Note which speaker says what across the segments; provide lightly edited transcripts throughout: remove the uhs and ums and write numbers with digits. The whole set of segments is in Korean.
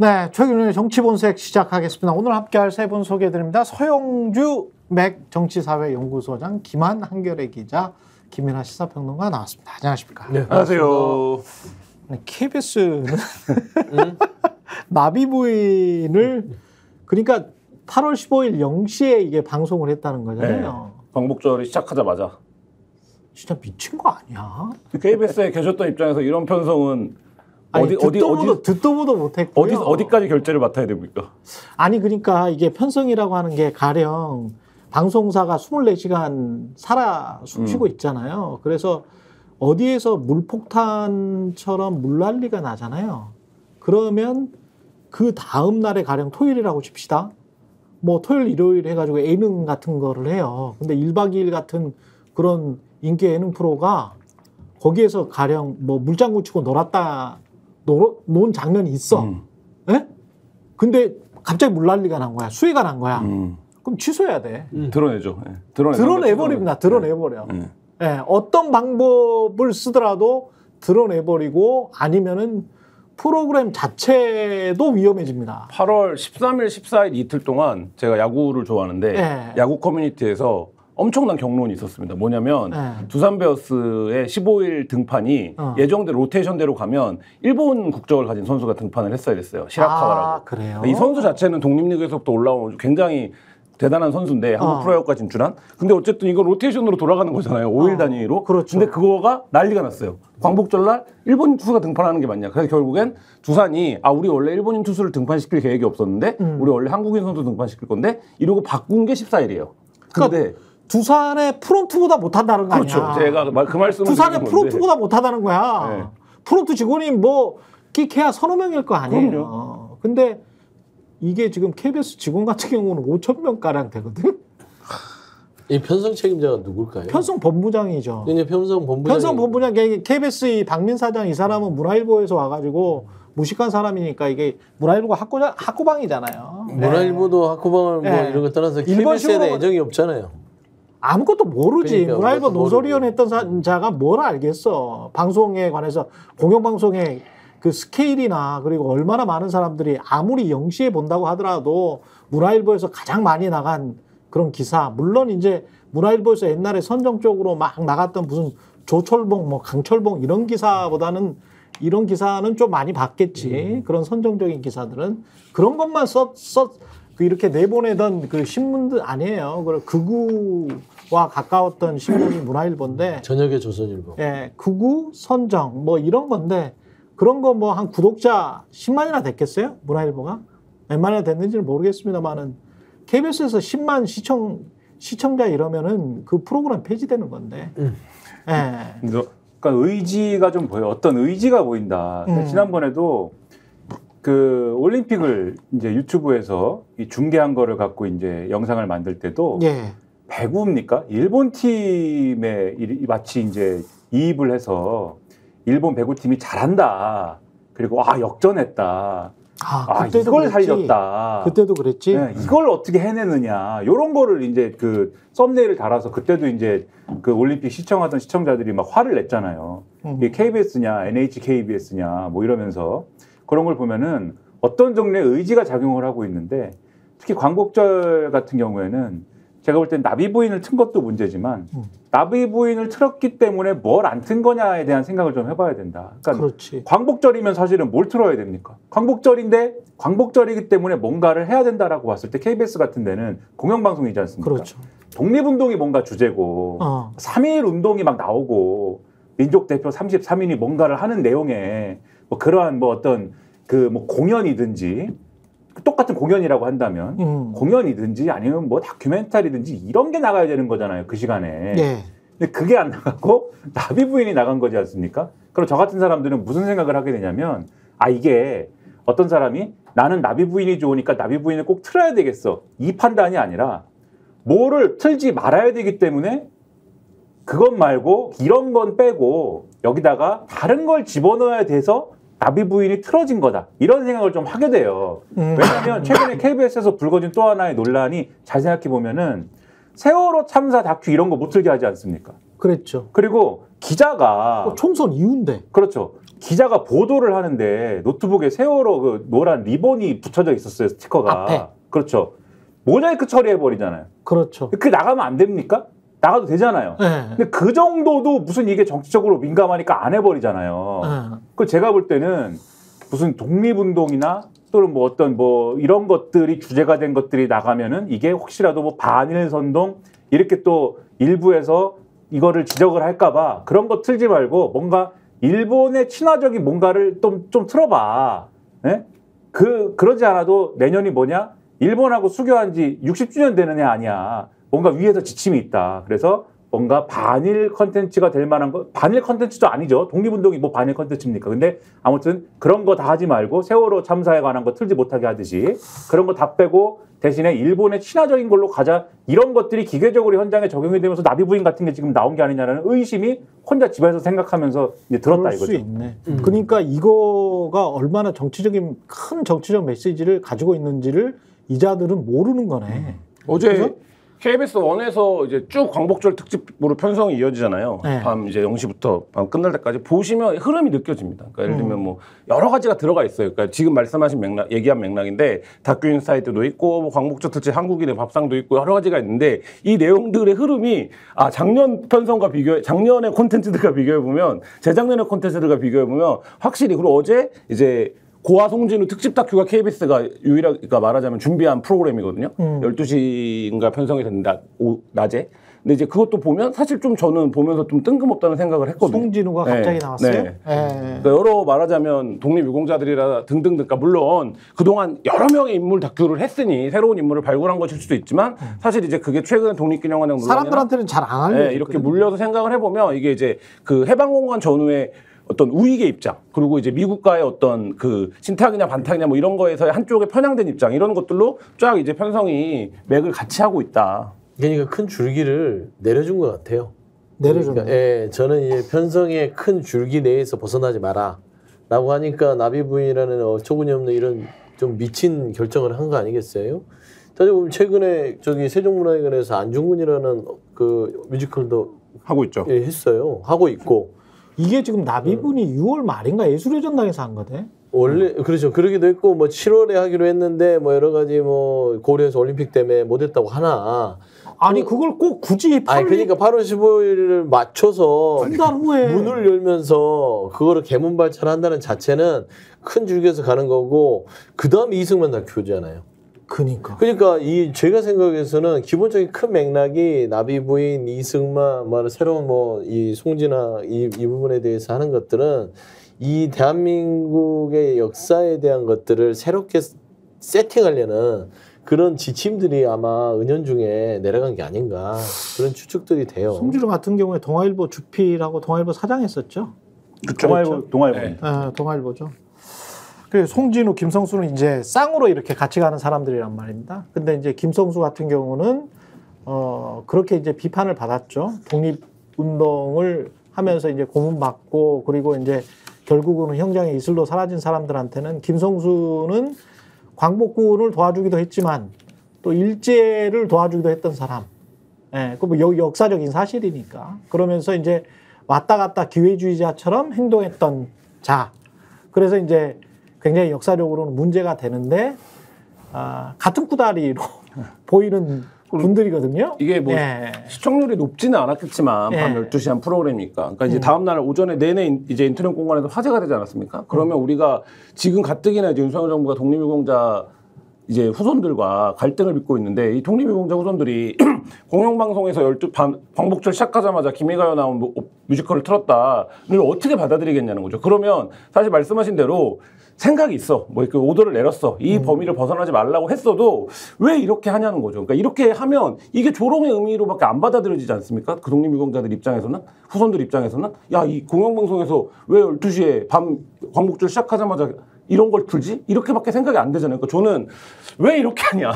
Speaker 1: 네, 최근의 정치본색 시작하겠습니다. 오늘 함께할 세 분 소개해드립니다. 서영주 맥 정치사회연구소장, 김한 한겨레 기자, 김민하 시사평론가 나왔습니다. 안녕하십니까?
Speaker 2: 네, 안녕하세요.
Speaker 1: KBS는 나비 부인을 그러니까 8월 15일 0시에 이게 방송을 했다는 거잖아요.
Speaker 2: 네, 광복절이 시작하자마자.
Speaker 1: 진짜 미친 거 아니야?
Speaker 2: KBS에 계셨던 입장에서 이런 편성은
Speaker 1: 듣도 보도 못했고요.
Speaker 2: 어디까지 결제를 맡아야 됩니까?
Speaker 1: 아니 그러니까 이게 편성이라고 하는 게 가령 방송사가 24시간 살아 숨쉬고 있잖아요. 그래서 어디에서 물폭탄처럼 물난리가 나잖아요. 그러면 그 다음 날에 가령 토요일이라고 칩시다. 뭐 토요일, 일요일 해가지고 예능 같은 거를 해요. 근데 1박 2일 같은 그런 인기 예능 프로가 거기에서 가령 뭐 물장구 치고 논 장면이 있어. 예? 근데 갑자기 물난리가 난 거야. 수해가 난 거야. 그럼 취소해야 돼.
Speaker 2: 드러내죠. 네.
Speaker 1: 드러내버립니다. 드러내버려. 예, 어떤 방법을 쓰더라도 드러내버리고 아니면은 프로그램 자체도 위험해집니다.
Speaker 2: 8월 13일, 14일 이틀 동안 제가 야구를 좋아하는데
Speaker 1: 네.
Speaker 2: 야구 커뮤니티에서 엄청난 경론이 있었습니다. 뭐냐면 두산 베어스의 15일 등판이 예정대로 로테이션대로 가면 일본 국적을 가진 선수가 등판을 했어야 됐어요. 시라카와라고.
Speaker 1: 아, 그래요?
Speaker 2: 이 선수 자체는 독립리그에서부터 올라온 굉장히 대단한 선수인데 한국 프로야구까지 진출한. 근데 어쨌든 이거 로테이션으로 돌아가는 거잖아요. 5일 단위로.
Speaker 1: 그렇죠.
Speaker 2: 근데 그거가 난리가 났어요. 광복절날 일본인 투수가 등판하는 게 맞냐. 그래서 결국엔 두산이 우리 원래 일본인 투수를 등판시킬 계획이 없었는데 우리 원래 한국인 선수 등판시킬 건데 이러고 바꾼 게 14일이에요. 근데
Speaker 1: 두산의 프론트보다 못한다는 거 아니야.
Speaker 2: 그렇죠. 제가 그 말씀을
Speaker 1: 두산의 프론트보다 못하다는 거야.
Speaker 2: 네.
Speaker 1: 프론트 직원이 뭐 끼케야 서너 명일 거 아니에요.
Speaker 2: 그럼요.
Speaker 1: 근데 이게 지금 KBS 직원 같은 경우는 5,000명 가량 되거든.
Speaker 3: 이 편성 책임자가 누굴까요?
Speaker 1: 편성 본부장이죠.
Speaker 3: 편성
Speaker 1: 본부장 KBS 이 박민 사장 이 사람은 문화일보에서 와가지고 무식한 사람이니까 이게 문화일보가 학고방이잖아요.
Speaker 3: 문화일보도 학고방을 뭐 이런 거 떠나서 KBS에 대한 애정이 없잖아요.
Speaker 1: 아무것도 모르지.
Speaker 3: 그러니까
Speaker 1: 문화일보 노설위원 했던 자가 뭘 알겠어. 방송에 관해서 공영방송의 그 스케일이나 그리고 얼마나 많은 사람들이 아무리 0시에 본다고 하더라도 문화일보에서 가장 많이 나간 그런 기사. 물론 이제 문화일보에서 옛날에 선정적으로 막 나갔던 무슨 조철봉, 뭐 강철봉 이런 기사보다는 이런 기사는 좀 많이 봤겠지. 그런 선정적인 기사들은 그런 것만 이렇게 내보내던 그 신문들 아니에요. 극우와 가까웠던 신문이 문화일보인데.
Speaker 3: 저녁에 조선일보.
Speaker 1: 예, 극우 선정 뭐 이런 건데 그런 거 뭐 한 구독자 10만이나 됐겠어요? 문화일보가? 몇 만이나 됐는지는 모르겠습니다만은 KBS에서 10만 시청자 이러면은 그 프로그램 폐지되는 건데. 예.
Speaker 4: 그러니까 의지가 좀 보여. 어떤 의지가 보인다. 지난번에도 그 올림픽을 이제 유튜브에서 이 중계한 거를 갖고 이제 영상을 만들 때도 배구입니까? 일본 팀에 마치 이제 이입을 해서 일본 배구팀이 잘한다. 그리고 역전했다. 이걸 살렸다.
Speaker 1: 그때도 그랬지.
Speaker 4: 네, 이걸 어떻게 해내느냐. 이런 거를 이제 그 썸네일을 달아서 그때도 이제 그 올림픽 시청하던 시청자들이 막 화를 냈잖아요. 이게 KBS냐, NHKBS냐, 뭐 이러면서 그런 걸 보면은 어떤 종류의 의지가 작용을 하고 있는데 특히 광복절 같은 경우에는 제가 볼 땐 나비 부인을 튼 것도 문제지만 나비 부인을 틀었기 때문에 뭘 안 튼 거냐에 대한 생각을 좀 해봐야 된다. 그러니까
Speaker 1: 그렇지.
Speaker 4: 광복절이면 사실은 뭘 틀어야 됩니까? 광복절인데 광복절이기 때문에 뭔가를 해야 된다라고 봤을 때 KBS 같은 데는 공영방송이지 않습니까?
Speaker 1: 그렇죠.
Speaker 4: 독립운동이 뭔가 주제고 3.1 운동이 막 나오고 민족대표 33인이 뭔가를 하는 내용에 뭐 그러한 뭐 어떤 그 뭐 공연이든지 똑같은 공연이라고 한다면 공연이든지 아니면 뭐 다큐멘터리든지 이런 게 나가야 되는 거잖아요. 그 시간에. 근데 그게 안 나가고 나비 부인이 나간 거지 않습니까? 그럼 저 같은 사람들은 무슨 생각을 하게 되냐면 이게 어떤 사람이 나는 나비 부인이 좋으니까 나비 부인을 꼭 틀어야 되겠어. 이 판단이 아니라 뭐를 틀지 말아야 되기 때문에 그것 말고 이런 건 빼고 여기다가 다른 걸 집어넣어야 돼서 나비 부인이 틀어진 거다. 이런 생각을 좀 하게 돼요. 왜냐하면 최근에 KBS에서 불거진 또 하나의 논란이 잘 생각해 보면은 세월호 참사 다큐 이런 거 못 틀게 하지 않습니까?
Speaker 1: 그랬죠.
Speaker 4: 그리고 기자가
Speaker 1: 총선 이후인데.
Speaker 4: 그렇죠. 기자가 보도를 하는데 노트북에 세월호 그 노란 리본이 붙여져 있었어요, 스티커가.
Speaker 1: 앞에.
Speaker 4: 그렇죠. 모자이크 처리해버리잖아요.
Speaker 1: 그렇죠.
Speaker 4: 그 나가면 안 됩니까? 나가도 되잖아요.
Speaker 1: 네.
Speaker 4: 근데 그 정도도 무슨 이게 정치적으로 민감하니까 안 해버리잖아요. 그 제가 볼 때는 무슨 독립운동이나 또는 뭐 어떤 뭐 이런 것들이 주제가 된 것들이 나가면은 이게 혹시라도 뭐 반일 선동 이렇게 또 일부에서 이거를 지적을 할까봐 그런 거 틀지 말고 뭔가 일본의 친화적인 뭔가를 좀 틀어봐. 예? 그러지 않아도 내년이 뭐냐? 일본하고 수교한 지 60주년 되는 해 아니야. 뭔가 위에서 지침이 있다. 그래서 뭔가 반일 컨텐츠가 될 만한 거, 반일 컨텐츠도 아니죠. 독립운동이 뭐 반일 컨텐츠입니까? 근데 아무튼 그런 거 다 하지 말고 세월호 참사에 관한 거 틀지 못하게 하듯이 그런 거 다 빼고 대신에 일본의 친화적인 걸로 가자. 이런 것들이 기계적으로 현장에 적용이 되면서 나비부인 같은 게 지금 나온 게 아니냐는 의심이 혼자 집에서 생각하면서 이제 들었다
Speaker 1: 그럴
Speaker 4: 이거죠.
Speaker 1: 수 있네. 그러니까 이거가 얼마나 정치적인 큰 정치적 메시지를 가지고 있는지를 이자들은 모르는 거네.
Speaker 2: 어제
Speaker 1: 그래서?
Speaker 2: KBS 1에서 이제 쭉 광복절 특집으로 편성이 이어지잖아요.
Speaker 1: 네.
Speaker 2: 밤 이제 0시부터 밤 끝날 때까지 보시면 흐름이 느껴집니다. 그러니까 예를 들면 뭐 여러 가지가 들어가 있어요. 그러니까 지금 말씀하신 맥락, 얘기한 맥락인데 다큐 인사이트도 있고 뭐 광복절 특집 한국인의 밥상도 있고 여러 가지가 있는데 이 내용들의 흐름이 작년 편성과 작년의 콘텐츠들과 비교해 보면 재작년의 콘텐츠들과 비교해 보면 확실히 그리고 어제 이제 고아 송진우 특집 다큐가 KBS가 그러니까 말하자면 준비한 프로그램이거든요. 12시인가 편성이 됐는데 낮에. 근데 이제 그것도 보면 사실 좀 저는 보면서 좀 뜬금없다는 생각을 했거든요.
Speaker 1: 송진우가 갑자기 나왔어요?
Speaker 2: 네. 그러니까 여러 말하자면 독립유공자들이라 등등등. 그러니까 물론 그동안 여러 명의 인물 다큐를 했으니 새로운 인물을 발굴한 것일 수도 있지만 사실 이제 그게 최근에 독립기념관에
Speaker 1: 사람들한테는 잘 안 알려져.
Speaker 2: 이렇게 물려서 생각을 해보면 이게 이제 그 해방공간 전후에 어떤 우익의 입장 그리고 이제 미국과의 어떤 그 신탁이냐 반탁이냐 뭐 이런 거에서 한쪽에 편향된 입장 이런 것들로 쫙 이제 편성이 맥을 같이 하고 있다.
Speaker 3: 그러니까 큰 줄기를 내려준 것 같아요.
Speaker 1: 내려줬네.
Speaker 3: 그러니까, 예, 저는 이제 편성의 큰 줄기 내에서 벗어나지 마라라고 하니까 나비부인이라는 어처구니 없는 이런 좀 미친 결정을 한 거 아니겠어요? 따져보면 최근에 저기 세종문화회관에서 안중근이라는 그 뮤지컬도
Speaker 2: 하고 있죠.
Speaker 3: 예, 했어요. 하고 있고.
Speaker 1: 이게 지금 나비분이 6월 말인가 예술의 전당에서 한 거대.
Speaker 3: 원래 그렇죠. 그러기도 했고 뭐 7월에 하기로 했는데 뭐 여러 가지 뭐 고려에서 올림픽 때문에 못했다고 하나.
Speaker 1: 아니 그걸 꼭 굳이
Speaker 3: 아니 그러니까 8월 15일을 맞춰서
Speaker 1: 한 달 후에
Speaker 3: 문을 열면서 그거를 개문 발차한다는 자체는 큰 줄기에서 가는 거고 그 다음 이승만 다큐잖아요. 그러니까 이 제가 생각해서는 기본적인 큰 맥락이 나비부인, 이승만, 뭐 새로운 뭐 이 송진아 이 부분에 대해서 하는 것들은 이 대한민국의 역사에 대한 것들을 새롭게 세팅하려는 그런 지침들이 아마 은연중에 내려간 게 아닌가 그런 추측들이 돼요.
Speaker 1: 송진우 같은 경우에 동아일보 주필하고 동아일보 사장했었죠.
Speaker 4: 동아일보.
Speaker 1: 네, 동아일보죠. 그 송진우, 김성수는 이제 쌍으로 이렇게 같이 가는 사람들이란 말입니다. 근데 이제 김성수 같은 경우는 그렇게 이제 비판을 받았죠. 독립운동을 하면서 이제 고문받고 그리고 이제 결국은 현장에 이슬로 사라진 사람들한테는 김성수는 광복군을 도와주기도 했지만 또 일제를 도와주기도 했던 사람. 예, 그 뭐 역사적인 사실이니까. 그러면서 이제 왔다 갔다 기회주의자처럼 행동했던 자. 그래서 이제 굉장히 역사적으로는 문제가 되는데 같은 구다리로 보이는 분들이거든요.
Speaker 2: 이게 뭐 시청률이 높지는 않았겠지만 밤 12시 한 프로그램이니까. 그러니까 이제 다음 날 오전에 내내 이제 인터넷 공간에서 화제가 되지 않았습니까? 그러면 우리가 지금 가뜩이나 이제 윤석열 정부가 독립유공자 이제 후손들과 갈등을 빚고 있는데 이 독립유공자 후손들이 공영방송에서 광복절 시작하자마자 김혜가요 나온 뮤지컬을 틀었다를 어떻게 받아들이겠냐는 거죠. 그러면 사실 말씀하신 대로 생각이 있어. 뭐 이렇게 오더를 내렸어. 이 범위를 벗어나지 말라고 했어도 왜 이렇게 하냐는 거죠. 그러니까 이렇게 하면 이게 조롱의 의미로밖에 안 받아들여지지 않습니까? 그 독립유공자들 입장에서는 후손들 입장에서는 야, 이 공영방송에서 왜 12시에 밤 광복절 시작하자마자 이런 걸 풀지? 이렇게밖에 생각이 안 되잖아요. 그러니까 저는 왜 이렇게 하냐?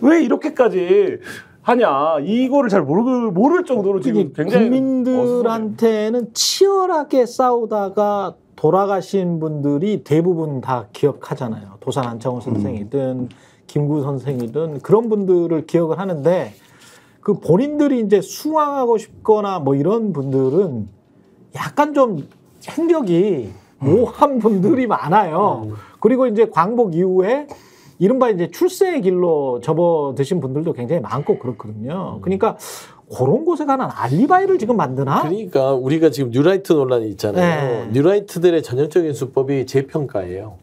Speaker 2: 왜 이렇게까지 하냐? 이거를 잘 모를 정도로 지금 굉장히
Speaker 1: 국민들한테는 치열하게 싸우다가 돌아가신 분들이 대부분 다 기억하잖아요. 도산 안창호 선생이든 김구 선생이든 그런 분들을 기억을 하는데 그 본인들이 이제 숭앙하고 싶거나 뭐 이런 분들은 약간 좀 행적이 모한 분들이 많아요. 그리고 이제 광복 이후에 이른바 이제 출세의 길로 접어드신 분들도 굉장히 많고 그렇거든요. 그러니까 그런 곳에 관한 알리바이를 지금 만드나?
Speaker 3: 그러니까 우리가 지금 뉴라이트 논란이 있잖아요.
Speaker 1: 네.
Speaker 3: 뉴라이트들의 전형적인 수법이 재평가예요.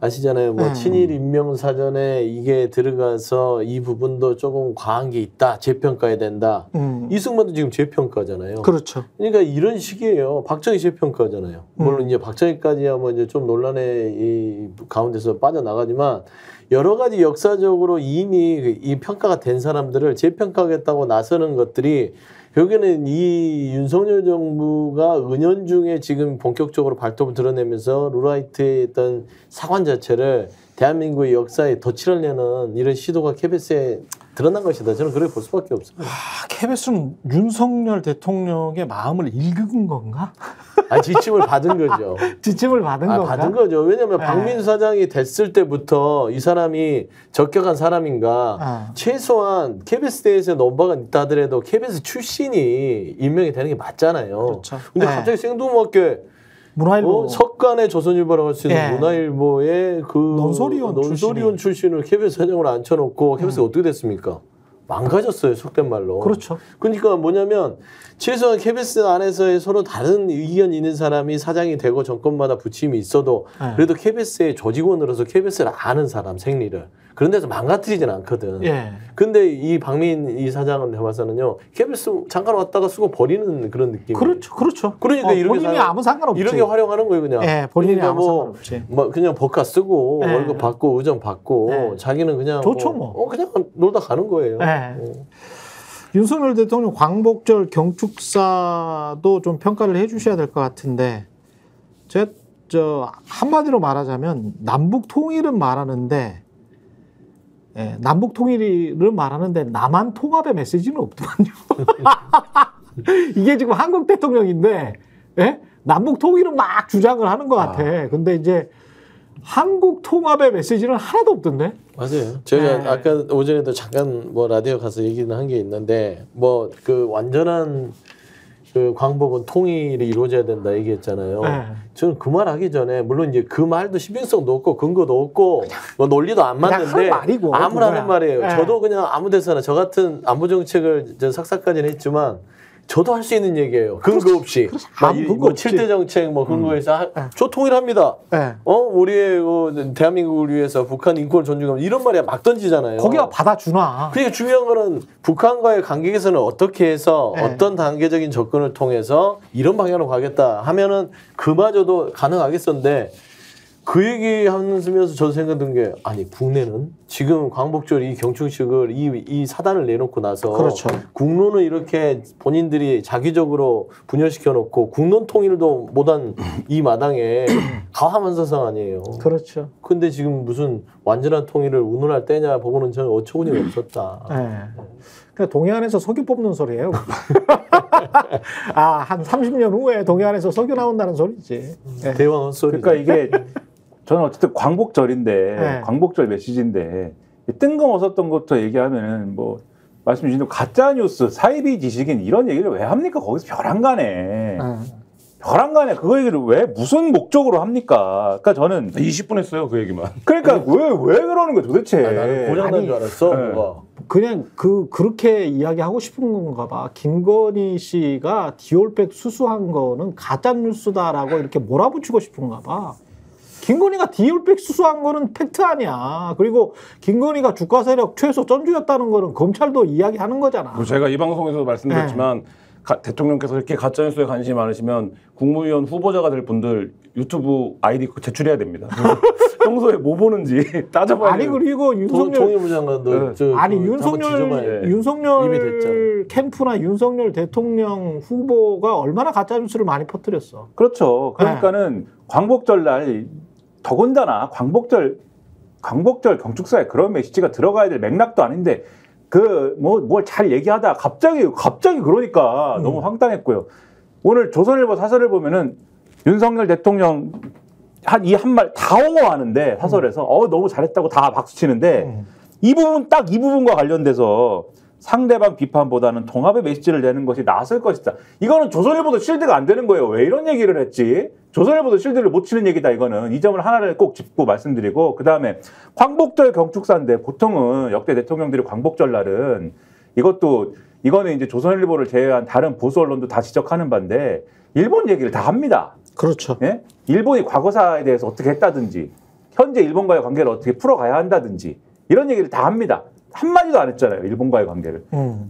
Speaker 3: 아시잖아요. 뭐 친일 인명 사전에 이게 들어가서 이 부분도 조금 과한 게 있다. 재평가해야 된다. 이승만도 지금 재평가잖아요.
Speaker 1: 그렇죠.
Speaker 3: 그러니까 이런 식이에요. 박정희 재평가잖아요. 물론 이제 박정희까지야 뭐 이제 좀 논란의 이 가운데서 빠져나가지만 여러 가지 역사적으로 이미 이 평가가 된 사람들을 재평가하겠다고 나서는 것들이 결국에는 이 윤석열 정부가 은연중에 지금 본격적으로 발톱을 드러내면서 루라이트의 어떤 사관 자체를 대한민국의 역사에 덧칠을 내는 이런 시도가 KBS에 드러난 것이다. 저는 그렇게 볼 수밖에 없습니다.
Speaker 1: KBS는 윤석열 대통령의 마음을 읽은 건가?
Speaker 3: 지침을 받은 거죠.
Speaker 1: 지침을 받은 건가?
Speaker 3: 받은 거죠. 왜냐하면 박민수 사장이 됐을 때부터 이 사람이 적격한 사람인가 최소한 KBS 내에서 논바가 있다 하더라도 KBS 출신이 임명이 되는 게 맞잖아요.
Speaker 1: 그렇죠.
Speaker 3: 근데 갑자기 생뚱맞게
Speaker 1: 문화일보
Speaker 3: 석간의 조선일보라고 할 수 있는 문화일보의 그 논설위원 출신을 KBS 사장으로 앉혀놓고 KBS가 어떻게 됐습니까? 망가졌어요. 속된 말로.
Speaker 1: 그렇죠.
Speaker 3: 그러니까 뭐냐면 최소한 KBS 안에서의 서로 다른 의견 있는 사람이 사장이 되고 정권마다 부침이 있어도 그래도 KBS의 조직원으로서 KBS를 아는 사람 생리를 그런 데서 망가뜨리진 않거든. 근데 이 박민 이 사장은 해봐서는요. KBS 잠깐 왔다가 쓰고 버리는 그런 느낌.
Speaker 1: 그렇죠.
Speaker 3: 그러니까 이렇게
Speaker 1: 본인이 아무 상관없지.
Speaker 3: 이렇게 활용하는 거예요, 그냥.
Speaker 1: 본인이
Speaker 3: 그러니까
Speaker 1: 아무 상관없지.
Speaker 3: 뭐 그냥 법카 쓰고 월급 받고 의전 받고 자기는 그냥
Speaker 1: 좋죠 뭐.
Speaker 3: 그냥 놀다 가는 거예요.
Speaker 1: 윤석열 대통령 광복절 경축사도 좀 평가를 해주셔야 될 것 같은데, 제가 한마디로 말하자면 남북 통일은 말하는데, 남북 통일을 말하는데 남한 통합의 메시지는 없더만요. 이게 지금 한국 대통령인데, 남북 통일은 막 주장을 하는 것 같아. 근데 이제 한국 통합의 메시지는 하나도 없던데.
Speaker 3: 맞아요. 제가 아까 오전에도 잠깐 뭐 라디오 가서 얘기는 한 게 있는데 뭐 그 완전한 그 광복은 통일이 이루어져야 된다 얘기했잖아요. 저는 그 말 하기 전에 물론 이제 그 말도 신빙성도 없고 근거도 없고 뭐 논리도 안 맞는데 아무나 하는 말이에요. 저도 그냥 아무 데서나 저 같은 안보 정책을 삭삭까지는 했지만 저도 할 수 있는 얘기예요. 근거 없이. 뭐 7대 정책 뭐 근거에서 저 통일합니다. 우리의 대한민국을 위해서 북한 인권을 존중하면 이런 말이야 막 던지잖아요.
Speaker 1: 거기가 받아주나.
Speaker 3: 그러니까 중요한 거는 북한과의 관계 개선을 어떻게 해서 어떤 단계적인 접근을 통해서 이런 방향으로 가겠다 하면은 그마저도 가능하겠었는데 그 얘기 하면서 저도 생각든 게 아니 국내는 지금 광복절 이 경축식을 이 사단을 내놓고 나서 국론을 이렇게 본인들이 자기적으로 분열시켜 놓고 국론 통일도 못한 이 마당에 가화만사상 아니에요.
Speaker 1: 그렇죠.
Speaker 3: 근데 지금 무슨 완전한 통일을 운운할 때냐 보고는 저는 어처구니가 없었다.
Speaker 1: 그러니까 동해안에서 석유 뽑는 소리예요. 한 30년 후에 동해안에서 석유 나온다는 소리지.
Speaker 3: 대왕 헛소리.
Speaker 4: 그러니까 이게 저는 어쨌든 광복절인데 광복절 메시지인데 뜬금없었던 것부터 얘기하면은 뭐 말씀 주신 대로 가짜 뉴스, 사이비 지식인 이런 얘기를 왜 합니까? 거기서 벼랑간에 벼랑간에 그 얘기를 왜 무슨 목적으로 합니까? 그러니까 저는
Speaker 2: 20분 했어요 그 얘기만.
Speaker 4: 그러니까 왜 그러는 거야 도대체?
Speaker 3: 나는 고장난 줄 알았어.
Speaker 1: 그냥 그렇게 이야기하고 싶은 건가 봐. 김건희 씨가 디올백 수수한 거는 가짜 뉴스다라고 이렇게 몰아붙이고 싶은가 봐. 김건희가 디올백 수수한 거는 팩트 아니야. 그리고 김건희가 주가 세력 최소 전주였다는 거는 검찰도 이야기하는 거잖아.
Speaker 2: 제가 이 방송에서도 말씀드렸지만 대통령께서 이렇게 가짜뉴스에 관심이 많으시면 국무위원 후보자가 될 분들 유튜브 아이디 제출해야 됩니다. 평소에 뭐 보는지 따져봐야 돼요.
Speaker 1: 그리고 윤석열
Speaker 3: 통일부 장관도
Speaker 1: 윤석열 캠프나 윤석열 대통령 후보가 얼마나 가짜뉴스를 많이 퍼뜨렸어.
Speaker 4: 그렇죠. 그러니까는 광복절 날 더군다나 광복절 경축사에 그런 메시지가 들어가야 될 맥락도 아닌데 뭘 잘 얘기하다 갑자기 그러니까 너무 황당했고요. 오늘 조선일보 사설을 보면은 윤석열 대통령 한 말 다 옹호하는데 사설에서 너무 잘했다고 다 박수 치는데 이 부분과 관련돼서 상대방 비판보다는 통합의 메시지를 내는 것이 나았을 것이다. 이거는 조선일보도 실드가 안 되는 거예요. 왜 이런 얘기를 했지? 조선일보도 실드를 못 치는 얘기다. 이거는 이 점을 하나를 꼭 짚고 말씀드리고 그다음에 광복절 경축사인데 보통은 역대 대통령들이 광복절 날은 이거는 이제 조선일보를 제외한 다른 보수 언론도 다 지적하는 바인데 일본 얘기를 다 합니다.
Speaker 1: 그렇죠.
Speaker 4: 예? 일본이 과거사에 대해서 어떻게 했다든지 현재 일본과의 관계를 어떻게 풀어가야 한다든지 이런 얘기를 다 합니다. 한마디도 안 했잖아요. 일본과의 관계를.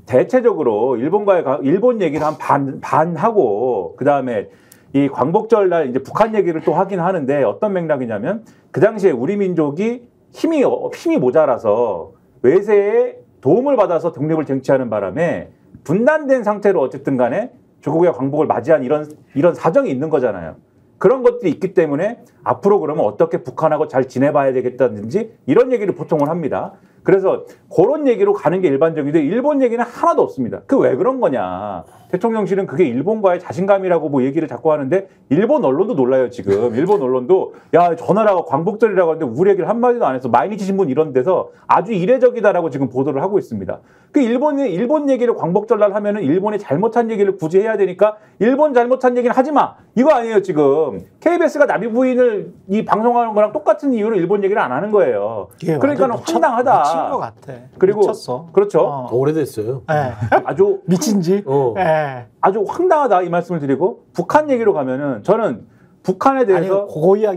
Speaker 4: 대체적으로 일본 얘기를 한 반 하고 그다음에 이 광복절 날 이제 북한 얘기를 또 하긴 하는데 어떤 맥락이냐면 그 당시에 우리 민족이 힘이 모자라서 외세의 도움을 받아서 독립을 쟁취하는 바람에 분단된 상태로 어쨌든 간에 조국의 광복을 맞이한 이런 사정이 있는 거잖아요. 그런 것들이 있기 때문에 앞으로 그러면 어떻게 북한하고 잘 지내봐야 되겠다든지 이런 얘기를 보통은 합니다. 그래서 그런 얘기로 가는 게 일반적인데 일본 얘기는 하나도 없습니다. 그 왜 그런 거냐. 대통령실은 그게 일본과의 자신감이라고 뭐 얘기를 자꾸 하는데 일본 언론도 놀라요 지금. 일본 언론도 야 저 나라가 광복절이라고 하는데 우리 얘기를 한마디도 안 해서 마이니치 신문 이런 데서 아주 이례적이다라고 지금 보도를 하고 있습니다. 그 일본 얘기를 광복절날 하면은 일본이 잘못한 얘기를 굳이 해야 되니까 일본 잘못한 얘기는 하지 마. 이거 아니에요 지금. KBS가 나비 부인을 이 방송하는 거랑 똑같은 이유로 일본 얘기를 안 하는 거예요. 그러니까는 황당하다.
Speaker 1: 미친 것 같아.
Speaker 4: 그리고
Speaker 1: 미쳤어.
Speaker 4: 그렇죠.
Speaker 3: 오래됐어요.
Speaker 1: 네.
Speaker 4: 아주
Speaker 1: 미친지. 네.
Speaker 4: 아주 황당하다 이 말씀을 드리고 북한 얘기로 가면은 저는 북한에 대해서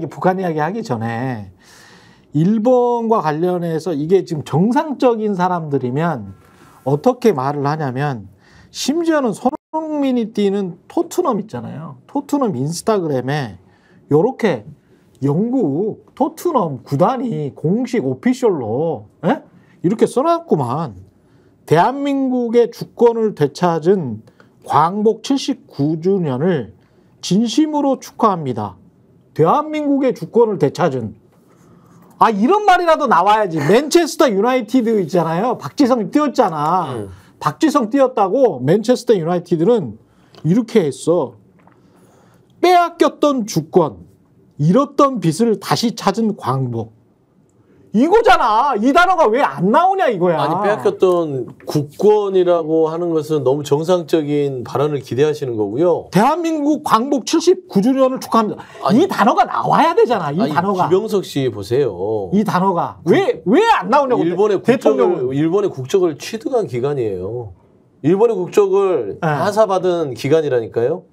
Speaker 1: 북한 이야기 하기 전에 일본과 관련해서 이게 지금 정상적인 사람들이면 어떻게 말을 하냐면 심지어는 손흥민이 뛰는 토트넘 있잖아요. 토트넘 인스타그램에 요렇게 영국 토트넘 구단이 공식 오피셜로 이렇게 써놨구만. 대한민국의 주권을 되찾은 광복 79주년을 진심으로 축하합니다. 대한민국의 주권을 되찾은. 이런 말이라도 나와야지. 맨체스터 유나이티드 있잖아요. 박지성 뛰었잖아. 박지성 뛰었다고 맨체스터 유나이티드는 이렇게 했어. 빼앗겼던 주권, 잃었던 빚을 다시 찾은 광복. 이거잖아. 이 단어가 왜 안 나오냐 이거야.
Speaker 3: 아니 빼앗겼던 국권이라고 하는 것은 너무 정상적인 발언을 기대하시는 거고요.
Speaker 1: 대한민국 광복 79주년을 축하합니다. 이 단어가 나와야 되잖아. 이 단어가.
Speaker 3: 김병석 씨 보세요.
Speaker 1: 이 단어가 왜 안 나오냐고.
Speaker 3: 일본의 국적을 취득한 기간이에요. 일본의 국적을 하사받은 기간이라니까요.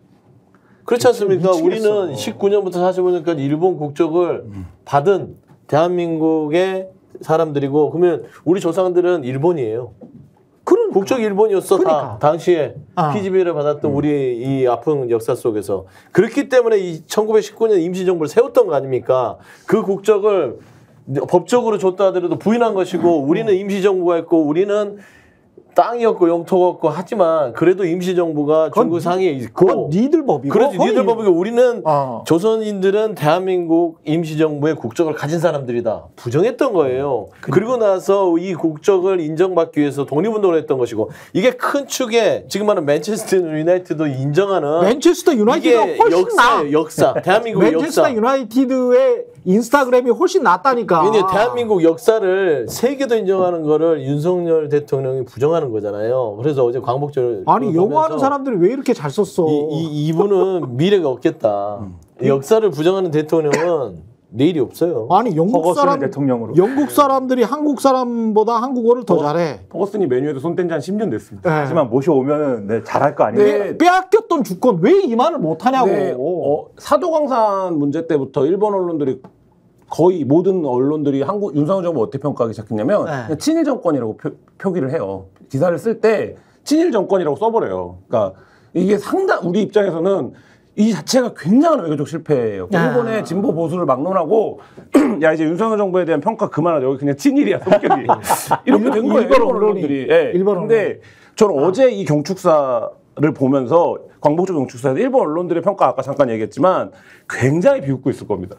Speaker 3: 그렇지 않습니까? 우리는 19년부터 45년까지 일본 국적을 받은 대한민국의 사람들이고 그러면 우리 조상들은 일본이에요.
Speaker 1: 그러니까.
Speaker 3: 국적 일본이었어.
Speaker 1: 그러니까.
Speaker 3: 당시에 피지비를 받았던 우리 이 아픈 역사 속에서. 그렇기 때문에 이 1919년 임시정부를 세웠던 거 아닙니까? 그 국적을 법적으로 줬다 하더라도 부인한 것이고 우리는 임시정부가 있고 우리는 땅이었고 영토였고 하지만 그래도 임시정부가 중국 상위에 있고
Speaker 1: 그건 니들 법이고
Speaker 3: 그렇지 니들 법이고 우리는 조선인들은 대한민국 임시정부의 국적을 가진 사람들이다 부정했던 거예요. 그리고 나서 이 국적을 인정받기 위해서 독립운동을 했던 것이고 이게 큰 축에 지금 말하는 맨체스터 유나이티드도 인정하는
Speaker 1: 맨체스터 유나이티드가 훨씬 나아.
Speaker 3: 역사 대한민국의
Speaker 1: 맨체스터
Speaker 3: 역사
Speaker 1: 유나이티드의 인스타그램이 훨씬 낫다니까.
Speaker 3: 왜냐면 대한민국 역사를 세계도 인정하는 거를 윤석열 대통령이 부정하는 거잖아요. 그래서 어제 광복절
Speaker 1: 영어하는 사람들이 왜 이렇게 잘 썼어?
Speaker 3: 이분은 미래가 없겠다. 역사를 부정하는 대통령은 내일이 없어요.
Speaker 1: 아니 영국 사람들이 한국 사람보다 한국어를 더 잘해.
Speaker 2: 퍼거슨이 메뉴에도 손 뗀 지 한 10년 됐습니다.
Speaker 4: 하지만 모셔오면은 잘할 거 아니에요.
Speaker 1: 빼앗겼던 주권 왜 이 말을 못 하냐고.
Speaker 2: 사도광산 문제 때부터 일본 언론들이 거의 모든 언론들이 윤석열 정부 어떻게 평가하기 시작했냐면 그냥 친일 정권이라고 표기를 해요. 기사를 쓸 때 친일 정권이라고 써버려요. 그러니까 이게 우리 입장에서는 이 자체가 굉장한 외교적 실패예요. 일본의 진보 보수를 막론하고 야 이제 윤석열 정부에 대한 평가 그만하자. 여기 그냥 친일이야 성격이. 이렇게 된 거예요. 일본 언론들이. 근데 저는 어제 이 경축사를 보면서 광복절 경축사에서 일본 언론들의 평가 아까 잠깐 얘기했지만 굉장히 비웃고 있을 겁니다.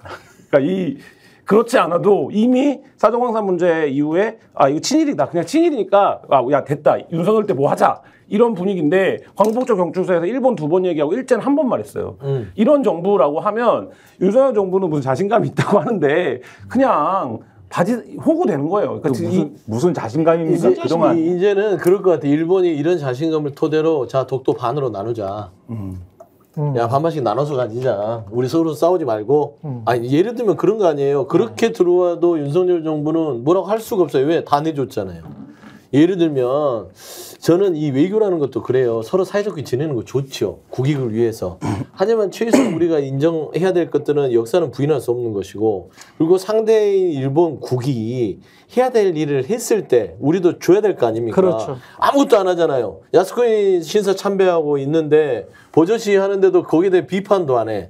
Speaker 2: 그러니까 그렇지 않아도 이미 사도광산 문제 이후에 이거 친일이다. 그냥 친일이니까 야 됐다. 윤석열 때 뭐 하자. 이런 분위기인데 광복절 경축사에서 일본 2번 얘기하고 일제는 한 번만 했어요. 이런 정부라고 하면 윤석열 정부는 무슨 자신감이 있다고 하는데 그냥 바지 호구되는 거예요. 그러니까
Speaker 4: 무슨 자신감입니까? 그동안
Speaker 3: 이제는 그럴 것 같아. 일본이 이런 자신감을 토대로 자 독도 반으로 나누자. 야 반반씩 나눠서 가지자. 우리 서로 싸우지 말고. 아니 예를 들면 그런 거 아니에요. 그렇게 들어와도 윤석열 정부는 뭐라고 할 수가 없어요. 왜? 다 내줬잖아요. 예를 들면 저는 이 외교라는 것도 그래요. 서로 사이좋게 지내는 거 좋죠. 국익을 위해서. 하지만 최소 우리가 인정해야 될 것들은 역사는 부인할 수 없는 것이고 그리고 상대인 일본 국익이 해야 될 일을 했을 때 우리도 줘야 될 거 아닙니까?
Speaker 1: 그렇죠.
Speaker 3: 아무것도 안 하잖아요. 야스쿠니 신사 참배하고 있는데 버젓이 하는데도 거기에 대해 비판도 안 해.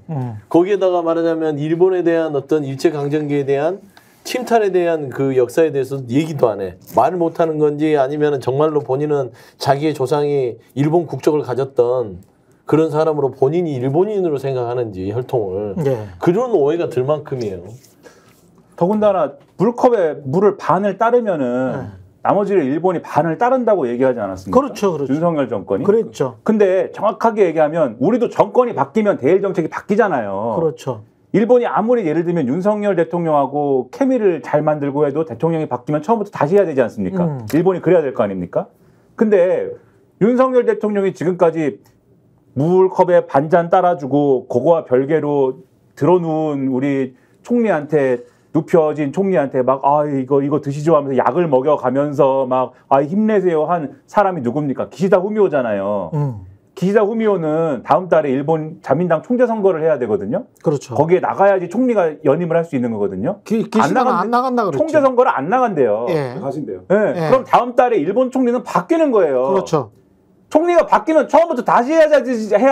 Speaker 3: 거기에다가 말하자면 일본에 대한 어떤 일제강점기에 대한 침탈에 대한 그 역사에 대해서 얘기도 안 해. 말을 못하는 건지 아니면 정말로 본인은 자기의 조상이 일본 국적을 가졌던 그런 사람으로 본인이 일본인으로 생각하는지 혈통을.
Speaker 1: 예.
Speaker 3: 그런 오해가 들 만큼이에요.
Speaker 4: 더군다나 물컵에 물을 반을 따르면은 나머지를 일본이 반을 따른다고 얘기하지 않았습니까?
Speaker 1: 그렇죠, 그렇죠.
Speaker 4: 윤석열 정권이.
Speaker 1: 그랬죠.
Speaker 4: 근데 정확하게 얘기하면 우리도 정권이 바뀌면 대일 정책이 바뀌잖아요.
Speaker 1: 그렇죠.
Speaker 4: 일본이 아무리 예를 들면 윤석열 대통령하고 케미를 잘 만들고 해도 대통령이 바뀌면 처음부터 다시 해야 되지 않습니까? 일본이 그래야 될 거 아닙니까? 근데 윤석열 대통령이 지금까지 물컵에 반잔 따라주고 그거와 별개로 들어놓은 우리 총리한테 눕혀진 총리한테 막 이거 드시죠 하면서 약을 먹여가면서 막 힘내세요 한 사람이 누굽니까? 기시다 후미오잖아요. 기시다 후미오는 다음 달에 일본 자민당 총재 선거를 해야 되거든요.
Speaker 1: 그렇죠.
Speaker 4: 거기에 나가야지 총리가 연임을 할 수 있는 거거든요.
Speaker 1: 기시다가 안 나간다 그랬죠.
Speaker 4: 총재 선거를 안 나간대요.
Speaker 1: 예.
Speaker 2: 가신대요.
Speaker 4: 네.
Speaker 1: 예.
Speaker 4: 그럼 다음 달에 일본 총리는 바뀌는 거예요.
Speaker 1: 그렇죠.
Speaker 4: 총리가 바뀌면 처음부터 다시 해야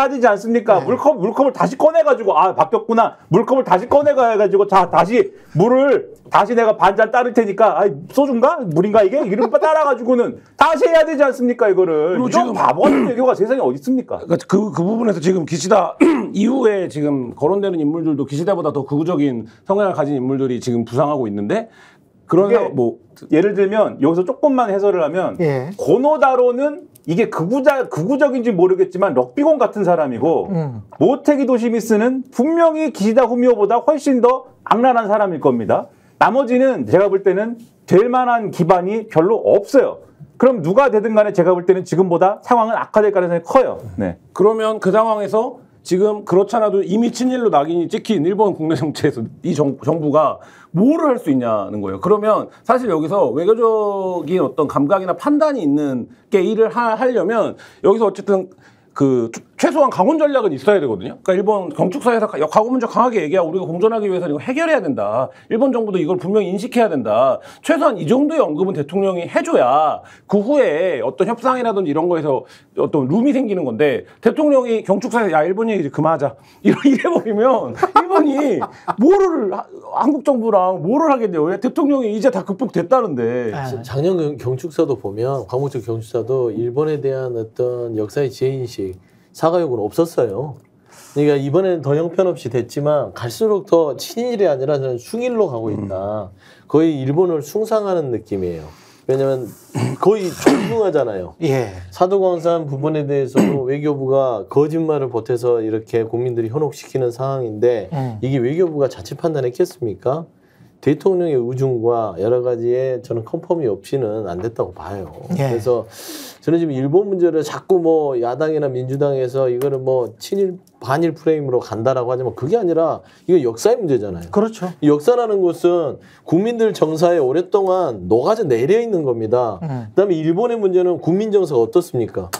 Speaker 4: 되지 않습니까?
Speaker 1: 네.
Speaker 4: 물컵을 다시 꺼내가지고 바뀌었구나. 물컵을 다시 꺼내가지고 자 다시 물을 다시 내가 반잔 따를 테니까 소주인가 물인가 이게 이름 따라가지고는 다시 해야 되지 않습니까 이거를. 이런
Speaker 2: 지금
Speaker 4: 바보 같은 외교가 세상에 어디 있습니까?
Speaker 2: 그러니까 그 부분에서 지금 기시다 이후에 지금 거론되는 인물들도 기시다보다 더 극우적인 성향을 가진 인물들이 지금 부상하고 있는데 그런
Speaker 4: 예를 들면 여기서 조금만 해설을 하면
Speaker 1: 예.
Speaker 4: 고노다로는 이게 극우적인지 모르겠지만 럭비공 같은 사람이고 모테기 도시미스는 분명히 기시다 후미오보다 훨씬 더 악랄한 사람일 겁니다. 나머지는 제가 볼 때는 될 만한 기반이 별로 없어요. 그럼 누가 되든 간에 제가 볼 때는 지금보다 상황은 악화될 가능성이 커요. 네.
Speaker 2: 그러면 그 상황에서 지금 그렇잖아도 이미 친일로 낙인이 찍힌 일본 국내 정치에서 이 정부가 뭐를 할 수 있냐는 거예요. 그러면 사실 여기서 외교적인 어떤 감각이나 판단이 있는 게 일을 하려면 여기서 어쨌든 그 최소한 강원 전략은 있어야 되거든요. 그러니까 일본 경축사에서 과거 문제 강하게 얘기하고 우리가 공존하기 위해서 이거 해결해야 된다. 일본 정부도 이걸 분명히 인식해야 된다. 최소한 이 정도의 언급은 대통령이 해줘야 그 후에 어떤 협상이라든지 이런 거에서 어떤 룸이 생기는 건데 대통령이 경축사에서 야 일본 얘기 이제 그만하자 이래버리면 일본이 뭐를 한국 정부랑 뭐를 하겠냐고. 대통령이 이제 다 극복됐다는데.
Speaker 3: 작년 경축사도 보면 광복절 경축사도 일본에 대한 어떤 역사의 지혜인식 사과 요구는 없었어요. 그러니까 이번에는 더 형편없이 됐지만 갈수록 더 친일이 아니라 저는 숭일로 가고 있다. 거의 일본을 숭상하는 느낌이에요. 왜냐하면 거의 존중하잖아요.
Speaker 1: 예.
Speaker 3: 사도광산 부분에 대해서도 외교부가 거짓말을 보태서 이렇게 국민들이 현혹시키는 상황인데 이게 외교부가 자체 판단했겠습니까? 대통령의 의중과 여러 가지의 저는 컨펌이 없이는 안 됐다고 봐요.
Speaker 1: 예.
Speaker 3: 그래서 저는 지금 일본 문제를 자꾸 뭐 야당이나 민주당에서 이거를 뭐 친일 반일 프레임으로 간다라고 하지만 그게 아니라 이거 역사의 문제잖아요.
Speaker 1: 그렇죠.
Speaker 3: 이 역사라는 것은 국민들 정서에 오랫동안 녹아져 내려 있는 겁니다. 그다음에 일본의 문제는 국민 정서가 어떻습니까?